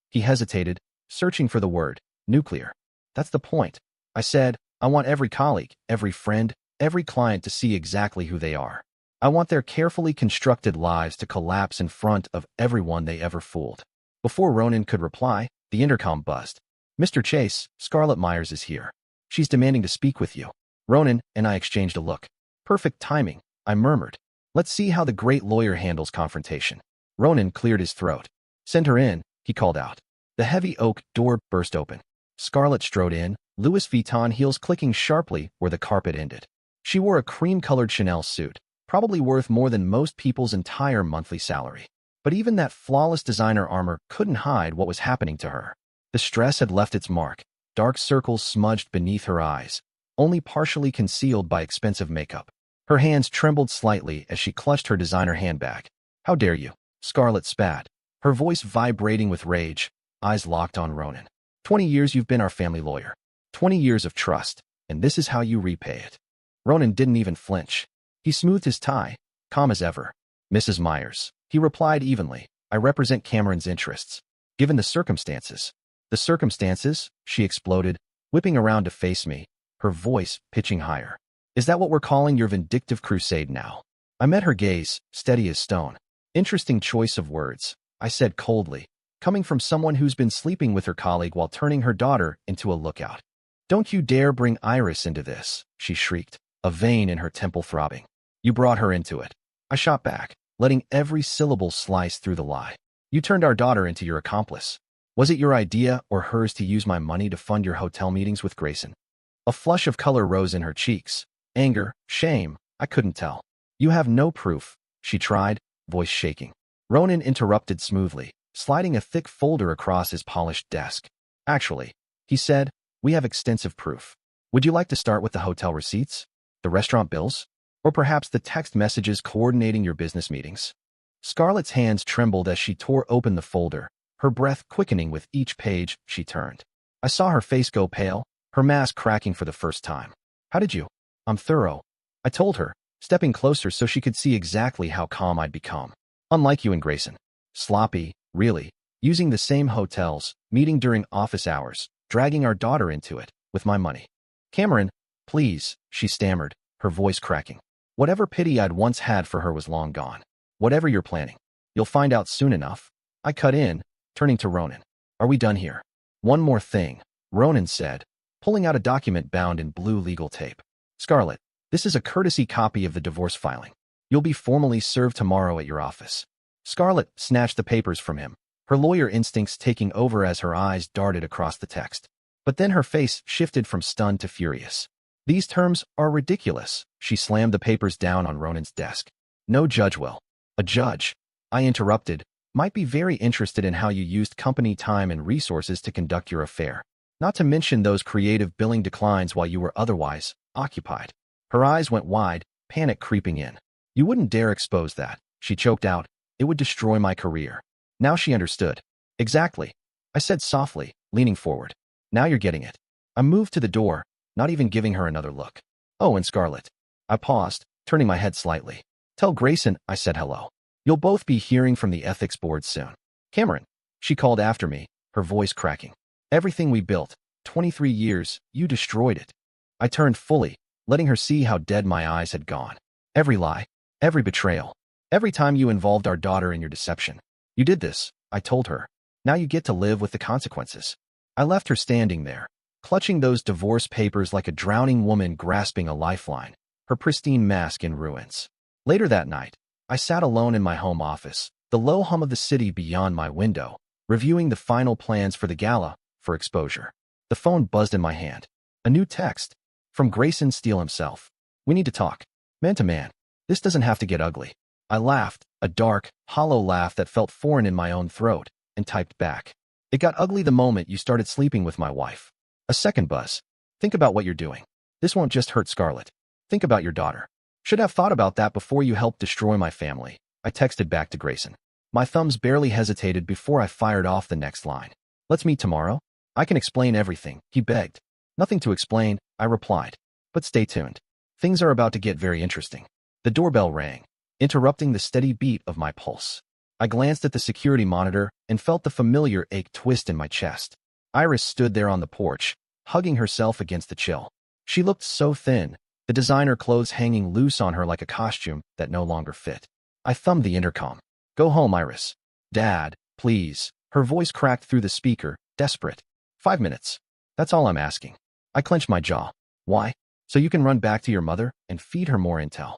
He hesitated, searching for the word, nuclear. That's the point. I said, I want every colleague, every friend, every client to see exactly who they are. I want their carefully constructed lives to collapse in front of everyone they ever fooled. Before Ronan could reply, the intercom buzzed. Mr. Chase, Scarlett Myers is here. She's demanding to speak with you. Ronan and I exchanged a look. Perfect timing, I murmured. Let's see how the great lawyer handles confrontation. Ronan cleared his throat. Send her in, he called out. The heavy oak door burst open. Scarlett strode in, Louis Vuitton heels clicking sharply where the carpet ended. She wore a cream-colored Chanel suit, probably worth more than most people's entire monthly salary. But even that flawless designer armor couldn't hide what was happening to her. The stress had left its mark, dark circles smudged beneath her eyes, only partially concealed by expensive makeup. Her hands trembled slightly as she clutched her designer handbag. How dare you? Scarlett spat, her voice vibrating with rage, eyes locked on Ronan. 20 years you've been our family lawyer. 20 years of trust, and this is how you repay it. Ronan didn't even flinch. He smoothed his tie, calm as ever. Mrs. Myers, he replied evenly, I represent Cameron's interests. Given the circumstances. The circumstances? She exploded, whipping around to face me, her voice pitching higher. Is that what we're calling your vindictive crusade now? I met her gaze, steady as stone. Interesting choice of words, I said coldly, coming from someone who's been sleeping with her colleague while turning her daughter into a lookout. Don't you dare bring Iris into this, she shrieked, a vein in her temple throbbing. You brought her into it. I shot back, letting every syllable slice through the lie. You turned our daughter into your accomplice. Was it your idea or hers to use my money to fund your hotel meetings with Grayson? A flush of color rose in her cheeks. Anger, shame, I couldn't tell. You have no proof, she tried, voice shaking. Ronan interrupted smoothly, sliding a thick folder across his polished desk. Actually, he said, we have extensive proof. Would you like to start with the hotel receipts? The restaurant bills? Or perhaps the text messages coordinating your business meetings? Scarlett's hands trembled as she tore open the folder, her breath quickening with each page she turned. I saw her face go pale, her mask cracking for the first time. How did you? I'm thorough, I told her, stepping closer so she could see exactly how calm I'd become. Unlike you and Grayson. Sloppy, really, using the same hotels, meeting during office hours, dragging our daughter into it, with my money. Cameron, please, she stammered, her voice cracking. Whatever pity I'd once had for her was long gone. Whatever you're planning. You'll find out soon enough. I cut in, turning to Ronan. Are we done here? One more thing, Ronan said, pulling out a document bound in blue legal tape. Scarlett, this is a courtesy copy of the divorce filing. You'll be formally served tomorrow at your office. Scarlett snatched the papers from him, her lawyer instincts taking over as her eyes darted across the text. But then her face shifted from stunned to furious. These terms are ridiculous. She slammed the papers down on Ronan's desk. No judge will. A judge, I interrupted, might be very interested in how you used company time and resources to conduct your affair. Not to mention those creative billing declines while you were otherwise occupied. Her eyes went wide, panic creeping in. You wouldn't dare expose that, she choked out. It would destroy my career. Now she understood. Exactly, I said softly, leaning forward. Now you're getting it. I moved to the door, not even giving her another look. Oh, and Scarlett. I paused, turning my head slightly. Tell Grayson I said hello. You'll both be hearing from the ethics board soon. Cameron, she called after me, her voice cracking. Everything we built, 23 years, you destroyed it. I turned fully, letting her see how dead my eyes had gone. Every lie, every betrayal, every time you involved our daughter in your deception. You did this, I told her. Now you get to live with the consequences. I left her standing there, clutching those divorce papers like a drowning woman grasping a lifeline, her pristine mask in ruins. Later that night, I sat alone in my home office, the low hum of the city beyond my window, reviewing the final plans for the gala, for exposure. The phone buzzed in my hand. A new text. From Grayson Steele himself. We need to talk. Man to man. This doesn't have to get ugly. I laughed, a dark, hollow laugh that felt foreign in my own throat, and typed back. It got ugly the moment you started sleeping with my wife. A second buzz. Think about what you're doing. This won't just hurt Scarlett. Think about your daughter. Should have thought about that before you helped destroy my family, I texted back to Grayson. My thumbs barely hesitated before I fired off the next line. Let's meet tomorrow. I can explain everything, he begged. Nothing to explain, I replied. But stay tuned. Things are about to get very interesting. The doorbell rang, interrupting the steady beat of my pulse. I glanced at the security monitor and felt the familiar ache twist in my chest. Iris stood there on the porch, hugging herself against the chill. She looked so thin, the designer clothes hanging loose on her like a costume that no longer fit. I thumbed the intercom. Go home, Iris. Dad, please. Her voice cracked through the speaker, desperate. 5 minutes. That's all I'm asking. I clenched my jaw. Why? So you can run back to your mother and feed her more intel.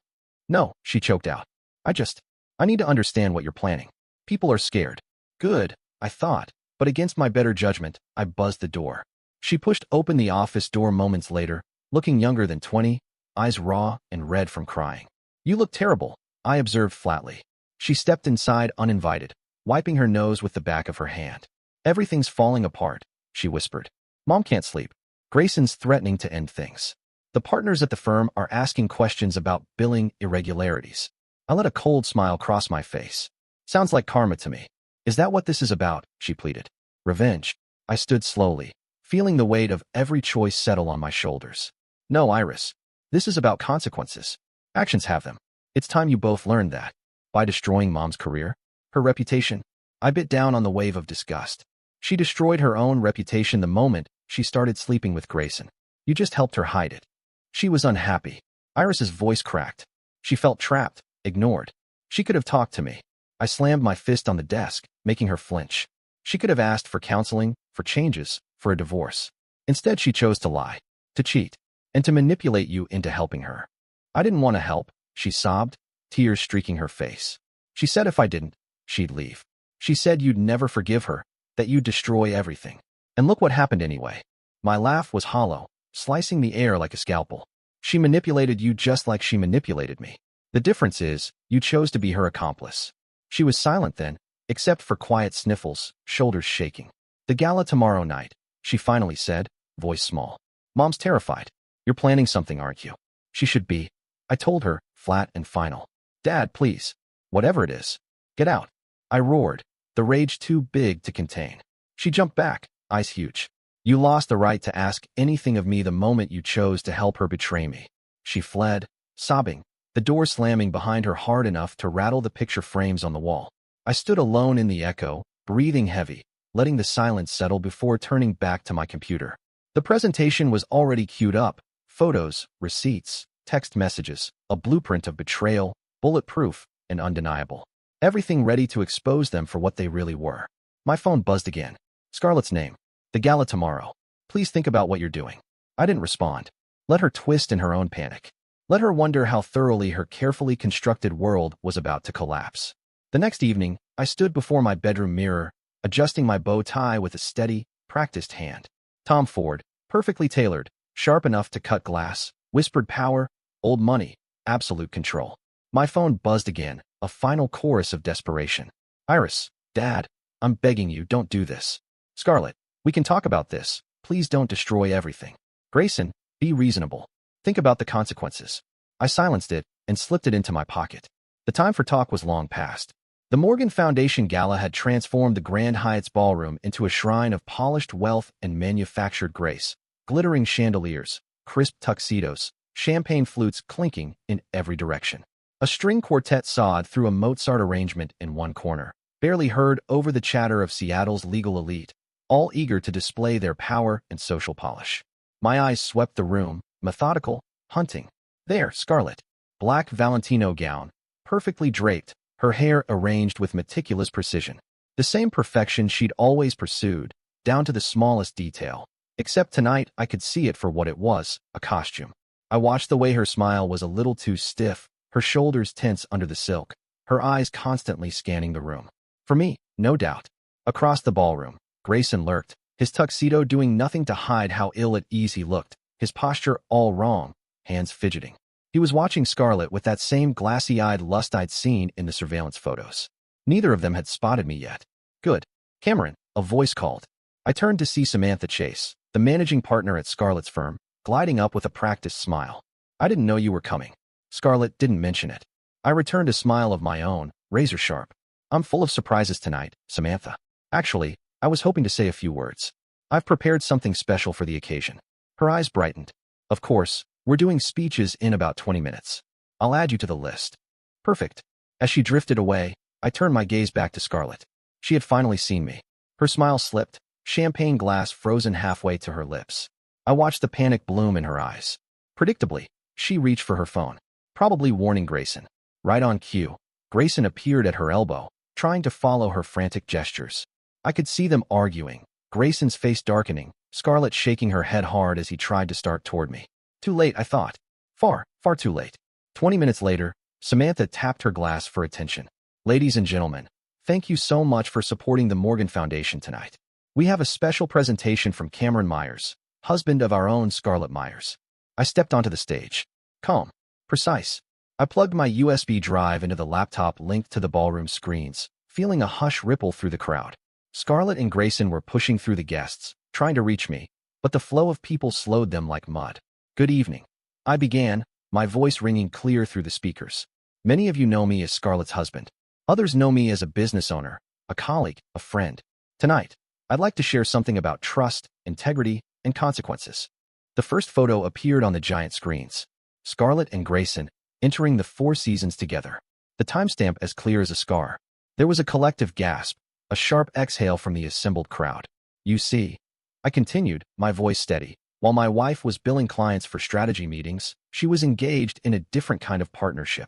No, she choked out. I need to understand what you're planning. People are scared. Good, I thought, but against my better judgment, I buzzed the door. She pushed open the office door moments later, looking younger than 20, eyes raw and red from crying. You look terrible, I observed flatly. She stepped inside uninvited, wiping her nose with the back of her hand. Everything's falling apart, she whispered. Mom can't sleep. Grayson's threatening to end things. The partners at the firm are asking questions about billing irregularities. I let a cold smile cross my face. Sounds like karma to me. Is that what this is about? She pleaded. Revenge. I stood slowly, feeling the weight of every choice settle on my shoulders. No, Iris. This is about consequences. Actions have them. It's time you both learned that. By destroying Mom's career, her reputation, I bit down on the wave of disgust. She destroyed her own reputation the moment she started sleeping with Grayson. You just helped her hide it. She was unhappy. Iris's voice cracked. She felt trapped, ignored. She could have talked to me. I slammed my fist on the desk, making her flinch. She could have asked for counseling, for changes, for a divorce. Instead, she chose to lie, to cheat, and to manipulate you into helping her. I didn't want to help, she sobbed, tears streaking her face. She said if I didn't, she'd leave. She said you'd never forgive her, that you'd destroy everything. And look what happened anyway. My laugh was hollow, slicing the air like a scalpel. She manipulated you just like she manipulated me. The difference is, you chose to be her accomplice. She was silent then, except for quiet sniffles, shoulders shaking. The gala tomorrow night, she finally said, voice small. Mom's terrified. You're planning something, aren't you? She should be. I told her, flat and final. Dad, please. Whatever it is. Get out. I roared, the rage too big to contain. She jumped back, eyes huge. You lost the right to ask anything of me the moment you chose to help her betray me. She fled, sobbing, the door slamming behind her hard enough to rattle the picture frames on the wall. I stood alone in the echo, breathing heavy, letting the silence settle before turning back to my computer. The presentation was already queued up, photos, receipts, text messages, a blueprint of betrayal, bulletproof and undeniable. Everything ready to expose them for what they really were. My phone buzzed again. Scarlett's name. The gala tomorrow. Please think about what you're doing. I didn't respond. Let her twist in her own panic. Let her wonder how thoroughly her carefully constructed world was about to collapse. The next evening, I stood before my bedroom mirror, adjusting my bow tie with a steady, practiced hand. Tom Ford, perfectly tailored, sharp enough to cut glass, whispered power, old money, absolute control. My phone buzzed again, a final chorus of desperation. Iris, Dad, I'm begging you, don't do this. Scarlett, we can talk about this. Please don't destroy everything. Grayson, be reasonable. Think about the consequences. I silenced it and slipped it into my pocket. The time for talk was long past. The Morgan Foundation Gala had transformed the Grand Hyatt's ballroom into a shrine of polished wealth and manufactured grace. Glittering chandeliers, crisp tuxedos, champagne flutes clinking in every direction. A string quartet sawed through a Mozart arrangement in one corner, barely heard over the chatter of Seattle's legal elite, all eager to display their power and social polish. My eyes swept the room, methodical, hunting. There, Scarlett. Black Valentino gown, perfectly draped, her hair arranged with meticulous precision. The same perfection she'd always pursued, down to the smallest detail. Except tonight I could see it for what it was, a costume. I watched the way her smile was a little too stiff, her shoulders tense under the silk, her eyes constantly scanning the room. For me, no doubt. Across the ballroom, Grayson lurked, his tuxedo doing nothing to hide how ill at ease he looked, his posture all wrong, hands fidgeting. He was watching Scarlett with that same glassy-eyed lust I'd seen in the surveillance photos. Neither of them had spotted me yet. Good. Cameron, a voice called. I turned to see Samantha Chase, the managing partner at Scarlett's firm, gliding up with a practiced smile. I didn't know you were coming. Scarlett didn't mention it. I returned a smile of my own, razor sharp. I'm full of surprises tonight, Samantha. Actually, I was hoping to say a few words. I've prepared something special for the occasion. Her eyes brightened. Of course, we're doing speeches in about 20 minutes. I'll add you to the list. Perfect. As she drifted away, I turned my gaze back to Scarlett. She had finally seen me. Her smile slipped, champagne glass frozen halfway to her lips. I watched the panic bloom in her eyes. Predictably, she reached for her phone, probably warning Grayson. Right on cue, Grayson appeared at her elbow, trying to follow her frantic gestures. I could see them arguing, Grayson's face darkening, Scarlett shaking her head hard as he tried to start toward me. Too late, I thought. Far, far too late. 20 minutes later, Samantha tapped her glass for attention. Ladies and gentlemen, thank you so much for supporting the Morgan Foundation tonight. We have a special presentation from Cameron Myers, husband of our own Scarlett Myers. I stepped onto the stage. Calm. Precise. I plugged my USB drive into the laptop linked to the ballroom screens, feeling a hush ripple through the crowd. Scarlett and Grayson were pushing through the guests, trying to reach me, but the flow of people slowed them like mud. Good evening. I began, my voice ringing clear through the speakers. Many of you know me as Scarlett's husband. Others know me as a business owner, a colleague, a friend. Tonight, I'd like to share something about trust, integrity, and consequences. The first photo appeared on the giant screens. Scarlett and Grayson, entering the Four Seasons together. The timestamp as clear as a scar. There was a collective gasp, a sharp exhale from the assembled crowd. You see, I continued, my voice steady. While my wife was billing clients for strategy meetings, she was engaged in a different kind of partnership.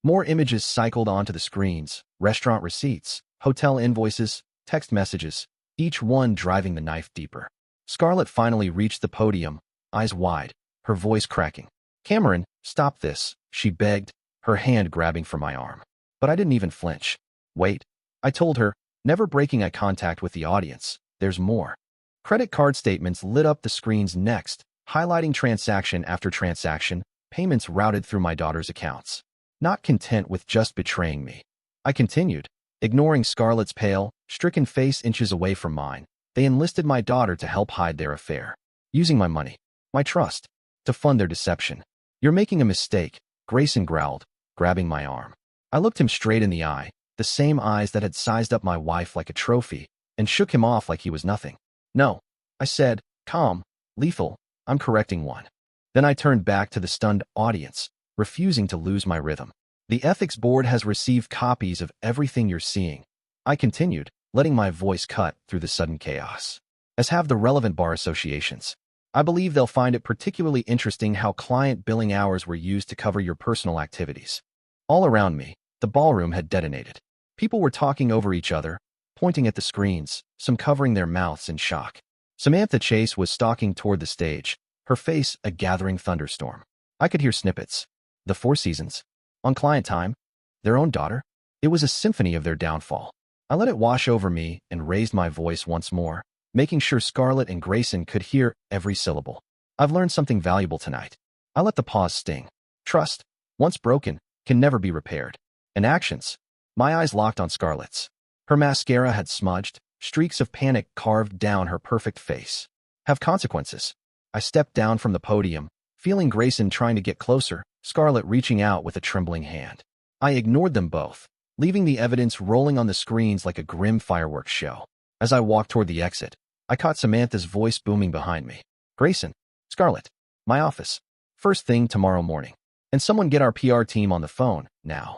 More images cycled onto the screens, restaurant receipts, hotel invoices, text messages, each one driving the knife deeper. Scarlett finally reached the podium, eyes wide, her voice cracking. Cameron, stop this, she begged, her hand grabbing for my arm. But I didn't even flinch. Wait, I told her, never breaking eye contact with the audience. There's more. Credit card statements lit up the screens next, highlighting transaction after transaction, payments routed through my daughter's accounts. Not content with just betraying me, I continued, ignoring Scarlett's pale, stricken face inches away from mine. They enlisted my daughter to help hide their affair, using my money, my trust, to fund their deception. You're making a mistake, Grayson growled, grabbing my arm. I looked him straight in the eye, the same eyes that had sized up my wife like a trophy, and shook him off like he was nothing. No, I said, calm, lethal, I'm correcting one. Then I turned back to the stunned audience, refusing to lose my rhythm. The ethics board has received copies of everything you're seeing, I continued, letting my voice cut through the sudden chaos. As have the relevant bar associations. I believe they'll find it particularly interesting how client billing hours were used to cover your personal activities. All around me, the ballroom had detonated. People were talking over each other, pointing at the screens, some covering their mouths in shock. Samantha Chase was stalking toward the stage, her face a gathering thunderstorm. I could hear snippets. The Four Seasons. On client time. Their own daughter. It was a symphony of their downfall. I let it wash over me and raised my voice once more, making sure Scarlett and Grayson could hear every syllable. I've learned something valuable tonight. I let the pause sting. Trust, once broken, can never be repaired. And actions. My eyes locked on Scarlett's. Her mascara had smudged, streaks of panic carved down her perfect face. Have consequences. I stepped down from the podium, feeling Grayson trying to get closer, Scarlett reaching out with a trembling hand. I ignored them both, leaving the evidence rolling on the screens like a grim fireworks show. As I walked toward the exit, I caught Samantha's voice booming behind me. Grayson, Scarlett, my office. First thing tomorrow morning. And someone get our PR team on the phone, now.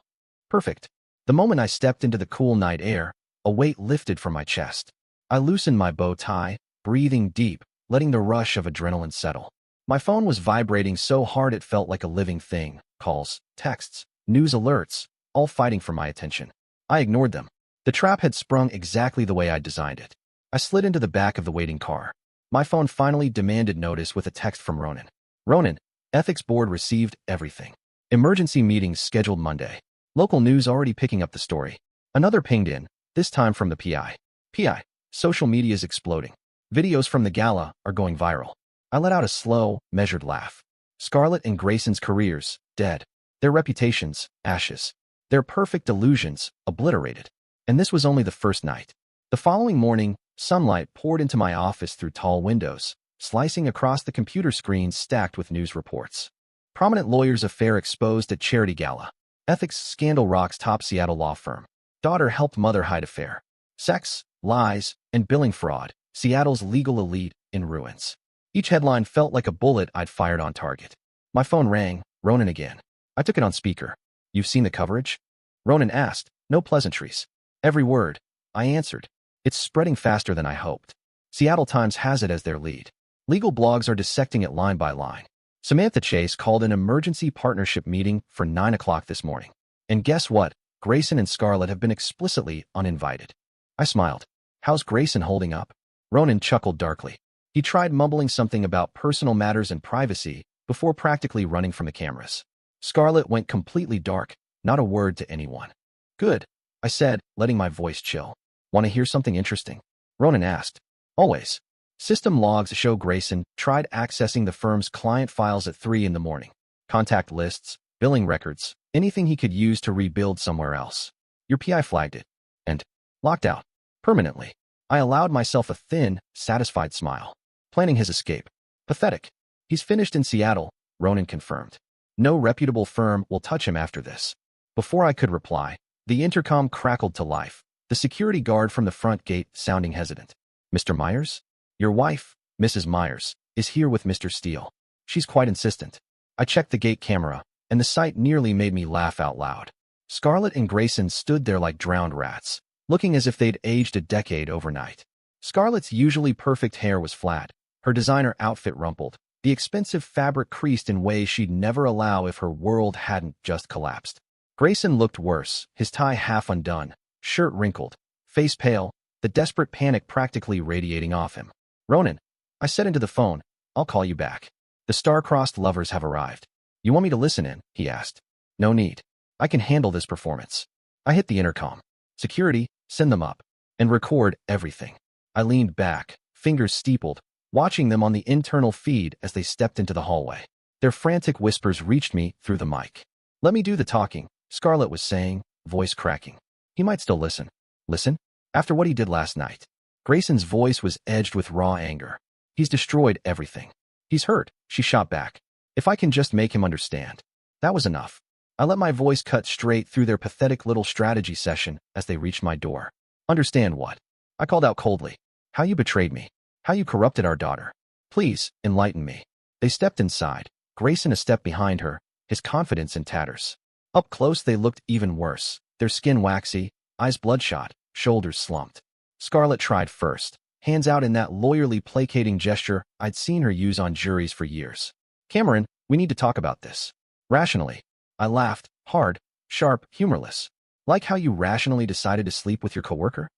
Perfect. The moment I stepped into the cool night air, a weight lifted from my chest. I loosened my bow tie, breathing deep, letting the rush of adrenaline settle. My phone was vibrating so hard it felt like a living thing. Calls, texts, news alerts, all fighting for my attention. I ignored them. The trap had sprung exactly the way I'd designed it. I slid into the back of the waiting car. My phone finally demanded notice with a text from Ronan. Ronan, ethics board received everything. Emergency meetings scheduled Monday. Local news already picking up the story. Another pinged in, this time from the PI. PI, social media is exploding. Videos from the gala are going viral. I let out a slow, measured laugh. Scarlett and Grayson's careers, dead. Their reputations, ashes. Their perfect illusions, obliterated. And this was only the first night. The following morning, sunlight poured into my office through tall windows, slicing across the computer screens stacked with news reports. Prominent lawyer's affair exposed at charity gala. Ethics scandal rocks top Seattle law firm. Daughter helped mother hide affair. Sex, lies, and billing fraud. Seattle's legal elite in ruins. Each headline felt like a bullet I'd fired on target. My phone rang, Ronan again. I took it on speaker. You've seen the coverage? Ronan asked, no pleasantries. Every word. I answered. It's spreading faster than I hoped. Seattle Times has it as their lead. Legal blogs are dissecting it line by line. Samantha Chase called an emergency partnership meeting for 9 o'clock this morning. And guess what? Grayson and Scarlett have been explicitly uninvited. I smiled. How's Grayson holding up? Ronan chuckled darkly. He tried mumbling something about personal matters and privacy before practically running from the cameras. Scarlett went completely dark, not a word to anyone. Good, I said, letting my voice chill. Want to hear something interesting? Ronan asked. Always. System logs show Grayson tried accessing the firm's client files at 3 in the morning. Contact lists, billing records, anything he could use to rebuild somewhere else. Your PI flagged it. And locked out. Permanently. I allowed myself a thin, satisfied smile. Planning his escape. Pathetic. He's finished in Seattle, Ronan confirmed. No reputable firm will touch him after this. Before I could reply, the intercom crackled to life, the security guard from the front gate sounding hesitant. Mr. Myers? Your wife, Mrs. Myers, is here with Mr. Steele. She's quite insistent. I checked the gate camera, and the sight nearly made me laugh out loud. Scarlett and Grayson stood there like drowned rats, looking as if they'd aged a decade overnight. Scarlett's usually perfect hair was flat, her designer outfit rumpled, the expensive fabric creased in ways she'd never allow if her world hadn't just collapsed. Grayson looked worse, his tie half undone, shirt wrinkled, face pale, the desperate panic practically radiating off him. Ronan, I said into the phone, I'll call you back. The star-crossed lovers have arrived. You want me to listen in? He asked. No need. I can handle this performance. I hit the intercom. Security, send them up. And record everything. I leaned back, fingers steepled, watching them on the internal feed as they stepped into the hallway. Their frantic whispers reached me through the mic. Let me do the talking, Scarlett was saying, voice cracking. He might still listen. Listen? After what he did last night. Grayson's voice was edged with raw anger. He's destroyed everything. He's hurt, she shot back. If I can just make him understand. That was enough. I let my voice cut straight through their pathetic little strategy session as they reached my door. Understand what? I called out coldly. How you betrayed me. How you corrupted our daughter. Please, enlighten me. They stepped inside, Grayson a step behind her, his confidence in tatters. Up close they looked even worse, their skin waxy, eyes bloodshot, shoulders slumped. Scarlett tried first, hands out in that lawyerly placating gesture I'd seen her use on juries for years. Cameron, we need to talk about this. Rationally. I laughed, hard, sharp, humorless. Like how you rationally decided to sleep with your coworker?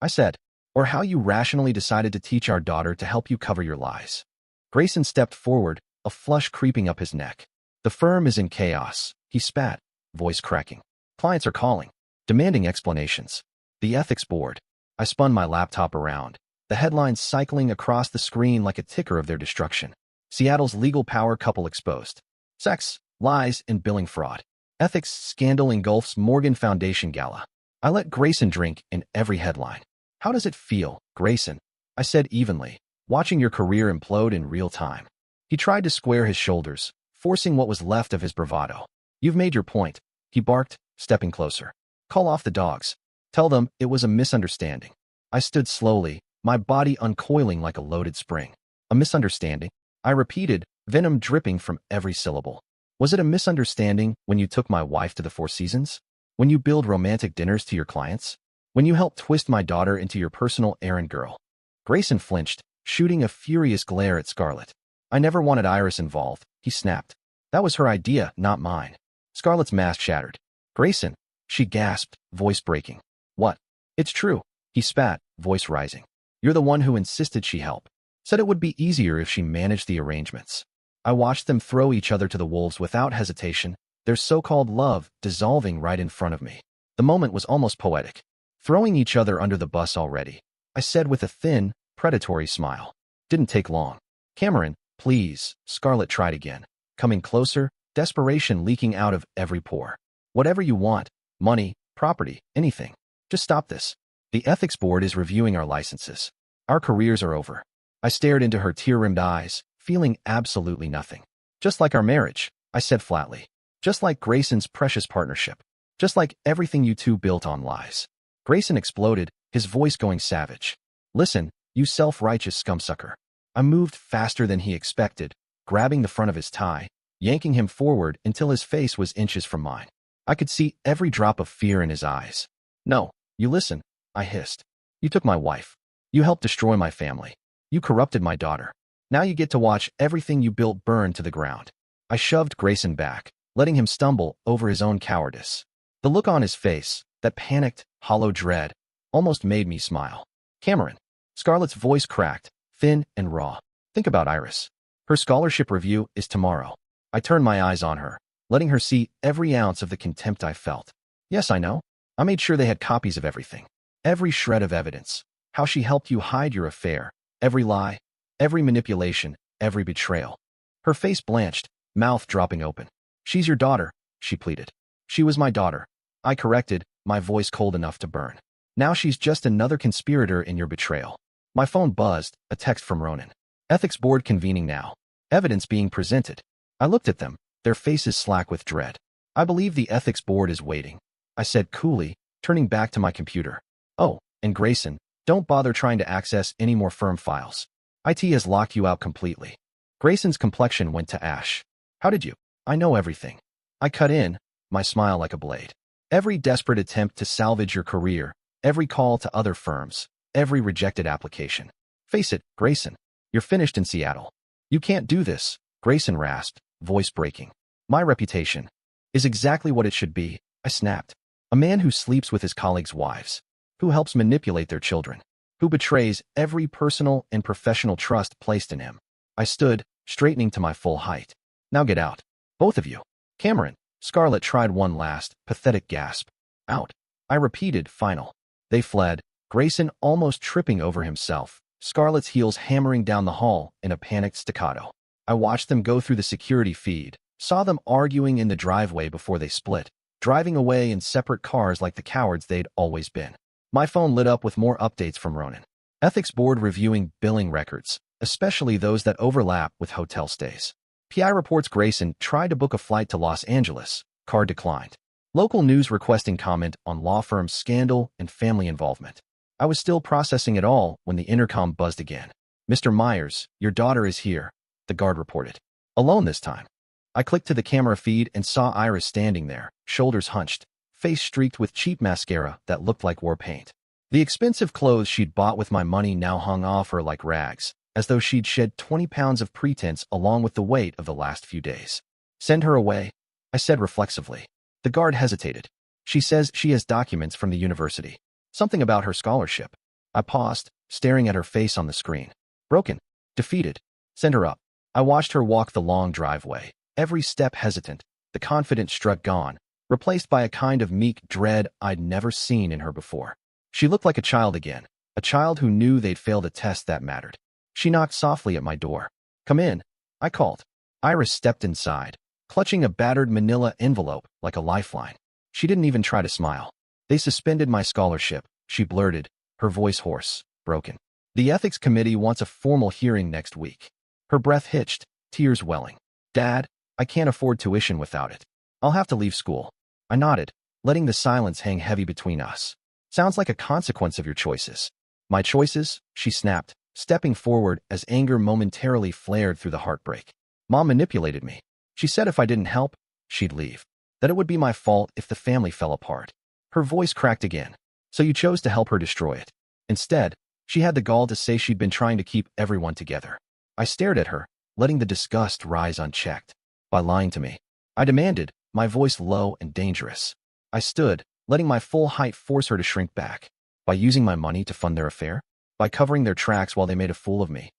I said. Or how you rationally decided to teach our daughter to help you cover your lies. Grayson stepped forward, a flush creeping up his neck. The firm is in chaos, he spat, voice cracking. Clients are calling, demanding explanations. The ethics board. I spun my laptop around, the headlines cycling across the screen like a ticker of their destruction. Seattle's legal power couple exposed. Sex, lies, and billing fraud. Ethics scandal engulfs Morgan Foundation gala. I let Grayson drink in every headline. How does it feel, Grayson? I said evenly, watching your career implode in real time. He tried to square his shoulders, forcing what was left of his bravado. You've made your point, he barked, stepping closer. Call off the dogs. Tell them it was a misunderstanding. I stood slowly, my body uncoiling like a loaded spring. A misunderstanding? I repeated, venom dripping from every syllable. Was it a misunderstanding when you took my wife to the Four Seasons? When you billed romantic dinners to your clients? When you helped twist my daughter into your personal errand girl? Grayson flinched, shooting a furious glare at Scarlett. I never wanted Iris involved, he snapped. That was her idea, not mine. Scarlett's mask shattered. Grayson, she gasped, voice breaking. What? It's true, he spat, voice rising. You're the one who insisted she help. Said it would be easier if she managed the arrangements. I watched them throw each other to the wolves without hesitation, their so-called love dissolving right in front of me. The moment was almost poetic. Throwing each other under the bus already, I said with a thin, predatory smile. Didn't take long. Cameron, please, Scarlett tried again. Coming closer, desperation leaking out of every pore. Whatever you want, money, property, anything. Just stop this. The ethics board is reviewing our licenses. Our careers are over. I stared into her tear-rimmed eyes, feeling absolutely nothing. Just like our marriage, I said flatly. Just like Grayson's precious partnership. Just like everything you two built on lies. Grayson exploded, his voice going savage. Listen, you self-righteous scumsucker. I moved faster than he expected, grabbing the front of his tie, yanking him forward until his face was inches from mine. I could see every drop of fear in his eyes. No, you listen, I hissed. You took my wife. You helped destroy my family. You corrupted my daughter. Now you get to watch everything you built burn to the ground. I shoved Grayson back, letting him stumble over his own cowardice. The look on his face, that panicked, hollow dread, almost made me smile. Cameron. Scarlett's voice cracked, thin and raw. Think about Iris. Her scholarship review is tomorrow. I turned my eyes on her, letting her see every ounce of the contempt I felt. Yes, I know. I made sure they had copies of everything. Every shred of evidence. How she helped you hide your affair. Every lie. Every manipulation. Every betrayal. Her face blanched, mouth dropping open. She's your daughter, she pleaded. She was my daughter. I corrected, my voice cold enough to burn. Now she's just another conspirator in your betrayal. My phone buzzed, a text from Ronan. Ethics board convening now. Evidence being presented. I looked at them, their faces slack with dread. I believe the ethics board is waiting, I said coolly, turning back to my computer. Oh, and Grayson, don't bother trying to access any more firm files. IT has locked you out completely. Grayson's complexion went to ash. How did you? I know everything. I cut in, my smile like a blade. Every desperate attempt to salvage your career, every call to other firms, every rejected application. Face it, Grayson, you're finished in Seattle. You can't do this, Grayson rasped, voice breaking. My reputation is exactly what it should be, I snapped. A man who sleeps with his colleagues' wives, who helps manipulate their children, who betrays every personal and professional trust placed in him. I stood, straightening to my full height. Now get out. Both of you. Cameron. Scarlett tried one last, pathetic gasp. Out. I repeated, final. They fled, Grayson almost tripping over himself, Scarlett's heels hammering down the hall in a panicked staccato. I watched them go through the security feed, saw them arguing in the driveway before they split, driving away in separate cars like the cowards they'd always been. My phone lit up with more updates from Ronan. Ethics board reviewing billing records, especially those that overlap with hotel stays. PI reports Grayson tried to book a flight to Los Angeles, card declined. Local news requesting comment on law firm's scandal and family involvement. I was still processing it all when the intercom buzzed again. Mr. Myers, your daughter is here, the guard reported. Alone this time. I clicked to the camera feed and saw Iris standing there, shoulders hunched, face streaked with cheap mascara that looked like war paint. The expensive clothes she'd bought with my money now hung off her like rags, as though she'd shed 20 pounds of pretense along with the weight of the last few days. Send her away, I said reflexively. The guard hesitated. She says she has documents from the university. Something about her scholarship. I paused, staring at her face on the screen. Broken. Defeated. Send her up. I watched her walk the long driveway, every step hesitant, the confident strut gone, replaced by a kind of meek dread I'd never seen in her before. She looked like a child again, a child who knew they'd failed a test that mattered. She knocked softly at my door. Come in, I called. Iris stepped inside, clutching a battered manila envelope like a lifeline. She didn't even try to smile. They suspended my scholarship, she blurted, her voice hoarse, broken. The ethics committee wants a formal hearing next week. Her breath hitched, tears welling. Dad, I can't afford tuition without it. I'll have to leave school. I nodded, letting the silence hang heavy between us. Sounds like a consequence of your choices. My choices? She snapped, stepping forward as anger momentarily flared through the heartbreak. Mom manipulated me. She said if I didn't help, she'd leave. That it would be my fault if the family fell apart. Her voice cracked again. So you chose to help her destroy it. Instead, she had the gall to say she'd been trying to keep everyone together. I stared at her, letting the disgust rise unchecked. By lying to me, I demanded, my voice low and dangerous. I stood, letting my full height force her to shrink back. By using my money to fund their affair? By covering their tracks while they made a fool of me?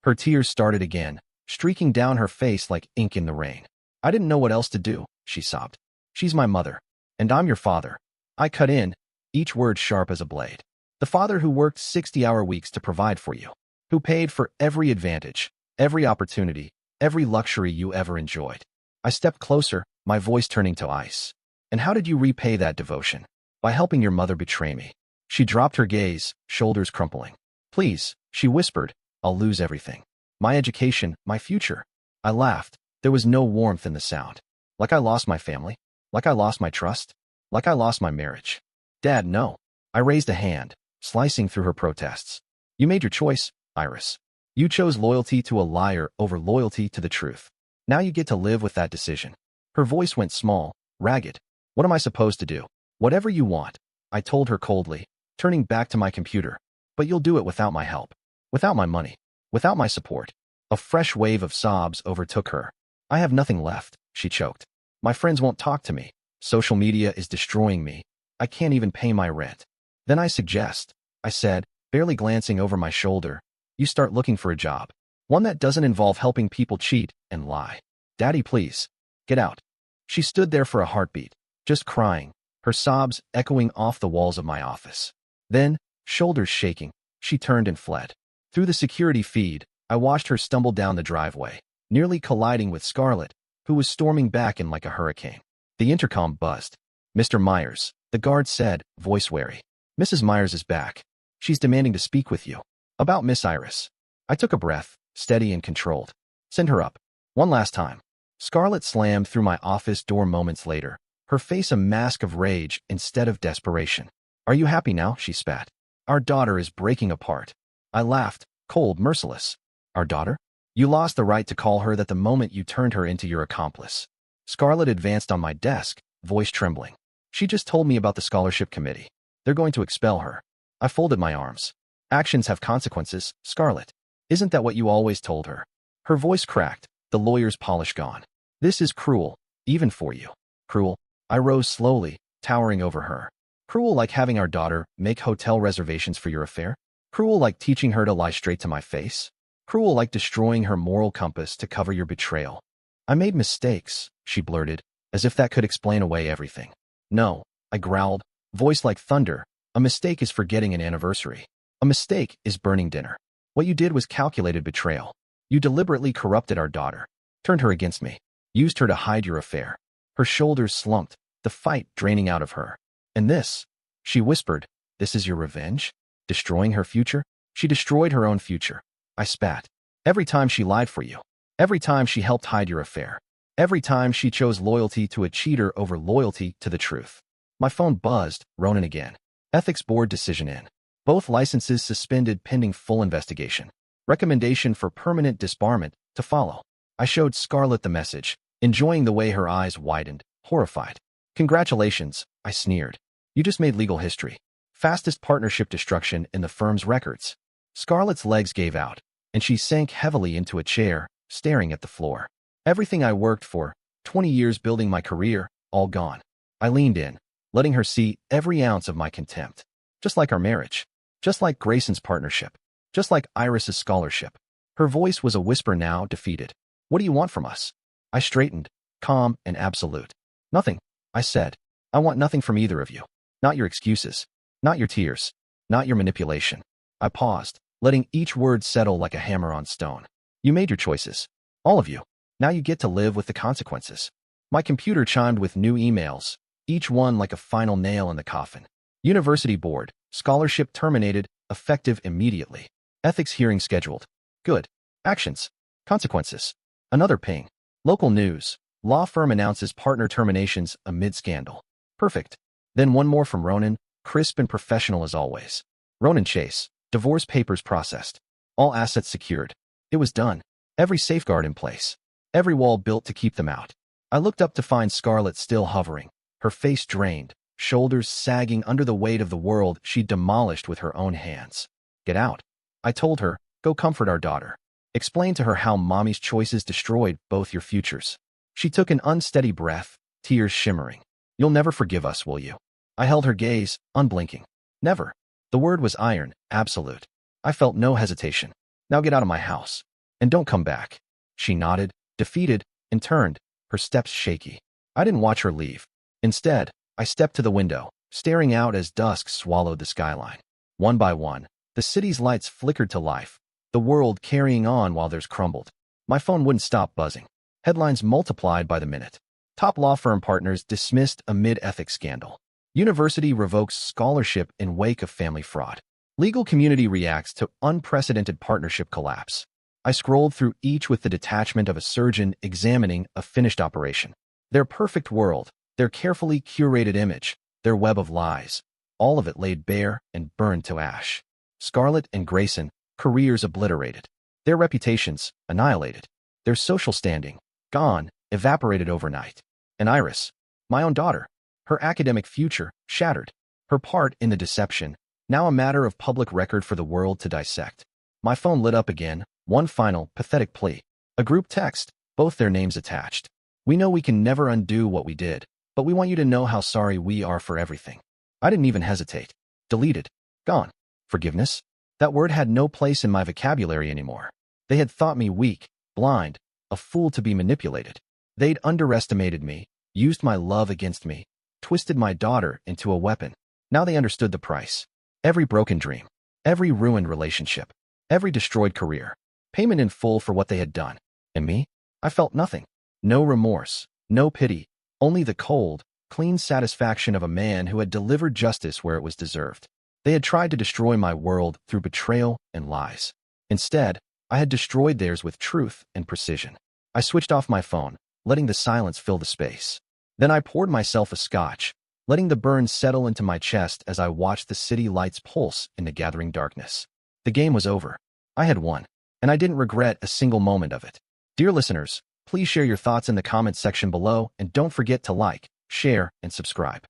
Her tears started again, streaking down her face like ink in the rain. I didn't know what else to do, she sobbed. She's my mother. And I'm your father. I cut in, each word sharp as a blade. The father who worked 60-hour weeks to provide for you. Who paid for every advantage, every opportunity, every luxury you ever enjoyed. I stepped closer, my voice turning to ice. And how did you repay that devotion? By helping your mother betray me. She dropped her gaze, shoulders crumpling. Please, she whispered, I'll lose everything. My education, my future. I laughed. There was no warmth in the sound. Like I lost my family. Like I lost my trust. Like I lost my marriage. Dad, no. I raised a hand, slicing through her protests. You made your choice, Iris. You chose loyalty to a liar over loyalty to the truth. Now you get to live with that decision. Her voice went small, ragged. What am I supposed to do? Whatever you want, I told her coldly, turning back to my computer. But you'll do it without my help. Without my money. Without my support. A fresh wave of sobs overtook her. I have nothing left, she choked. My friends won't talk to me. Social media is destroying me. I can't even pay my rent. Then I suggest, I said, barely glancing over my shoulder, you start looking for a job. One that doesn't involve helping people cheat and lie. Daddy, please. Get out. She stood there for a heartbeat, just crying, her sobs echoing off the walls of my office. Then, shoulders shaking, she turned and fled. Through the security feed, I watched her stumble down the driveway, nearly colliding with Scarlett, who was storming back in like a hurricane. The intercom buzzed. Mr. Myers, the guard said, voice wary. Mrs. Myers is back. She's demanding to speak with you. About Miss Iris. I took a breath, steady and controlled. Send her up. One last time. Scarlett slammed through my office door moments later, her face a mask of rage instead of desperation. Are you happy now? She spat. Our daughter is breaking apart. I laughed, cold, merciless. Our daughter? You lost the right to call her that the moment you turned her into your accomplice. Scarlett advanced on my desk, voice trembling. She just told me about the scholarship committee. They're going to expel her. I folded my arms. Actions have consequences, Scarlett. Isn't that what you always told her? Her voice cracked, the lawyer's polish gone. This is cruel, even for you. Cruel? I rose slowly, towering over her. Cruel like having our daughter make hotel reservations for your affair? Cruel like teaching her to lie straight to my face? Cruel like destroying her moral compass to cover your betrayal? I made mistakes, she blurted, as if that could explain away everything. No, I growled, voice like thunder. A mistake is forgetting an anniversary. A mistake is burning dinner. What you did was calculated betrayal. You deliberately corrupted our daughter, turned her against me, used her to hide your affair. Her shoulders slumped, the fight draining out of her. And this, she whispered, this is your revenge? Destroying her future? She destroyed her own future. I spat. Every time she lied for you. Every time she helped hide your affair. Every time she chose loyalty to a cheater over loyalty to the truth. My phone buzzed, Ronan again. Ethics board decision in. Both licenses suspended pending full investigation. Recommendation for permanent disbarment to follow. I showed Scarlett the message, enjoying the way her eyes widened, horrified. Congratulations, I sneered. You just made legal history. Fastest partnership destruction in the firm's records. Scarlett's legs gave out, and she sank heavily into a chair, staring at the floor. Everything I worked for, 20 years building my career, all gone. I leaned in, letting her see every ounce of my contempt. Just like our marriage. Just like Grayson's partnership. Just like Iris's scholarship. Her voice was a whisper now, defeated. What do you want from us? I straightened, calm and absolute. Nothing, I said. I want nothing from either of you. Not your excuses. Not your tears. Not your manipulation. I paused, letting each word settle like a hammer on stone. You made your choices. All of you. Now you get to live with the consequences. My computer chimed with new emails, each one like a final nail in the coffin. University board, scholarship terminated, effective immediately. Ethics hearing scheduled. Good. Actions. Consequences. Another ping. Local news. Law firm announces partner terminations amid scandal. Perfect. Then one more from Ronan, crisp and professional as always. Ronan Chase. Divorce papers processed. All assets secured. It was done. Every safeguard in place. every wall built to keep them out. I looked up to find Scarlett still hovering, her face drained, shoulders sagging under the weight of the world she'd demolished with her own hands. Get out. I told her, go comfort our daughter. Explain to her how mommy's choices destroyed both your futures. She took an unsteady breath, tears shimmering. You'll never forgive us, will you? I held her gaze, unblinking. Never. The word was iron, absolute. I felt no hesitation. Now get out of my house. And don't come back. She nodded, defeated, and turned, her steps shaky. I didn't watch her leave. Instead, I stepped to the window, staring out as dusk swallowed the skyline. One by one, the city's lights flickered to life, the world carrying on while theirs crumbled. My phone wouldn't stop buzzing. Headlines multiplied by the minute. Top law firm partners dismissed amid ethics scandal. University revokes scholarship in wake of family fraud. Legal community reacts to unprecedented partnership collapse. I scrolled through each with the detachment of a surgeon examining a finished operation. Their perfect world, their carefully curated image, their web of lies, all of it laid bare and burned to ash. Scarlett and Grayson, careers obliterated. Their reputations, annihilated. Their social standing, gone, evaporated overnight. And Iris, my own daughter, her academic future, shattered. Her part in the deception, now a matter of public record for the world to dissect. My phone lit up again, one final, pathetic plea. A group text, both their names attached. We know we can never undo what we did, but we want you to know how sorry we are for everything. I didn't even hesitate. Deleted. Gone. Forgiveness? That word had no place in my vocabulary anymore. They had thought me weak, blind, a fool to be manipulated. They'd underestimated me, used my love against me, twisted my daughter into a weapon. Now they understood the price. Every broken dream, every ruined relationship, every destroyed career, payment in full for what they had done. And me? I felt nothing. No remorse, no pity, only the cold, clean satisfaction of a man who had delivered justice where it was deserved. They had tried to destroy my world through betrayal and lies. Instead, I had destroyed theirs with truth and precision. I switched off my phone, letting the silence fill the space. Then I poured myself a scotch, letting the burn settle into my chest as I watched the city lights pulse in the gathering darkness. The game was over. I had won, and I didn't regret a single moment of it. Dear listeners, please share your thoughts in the comments section below and don't forget to like, share, and subscribe.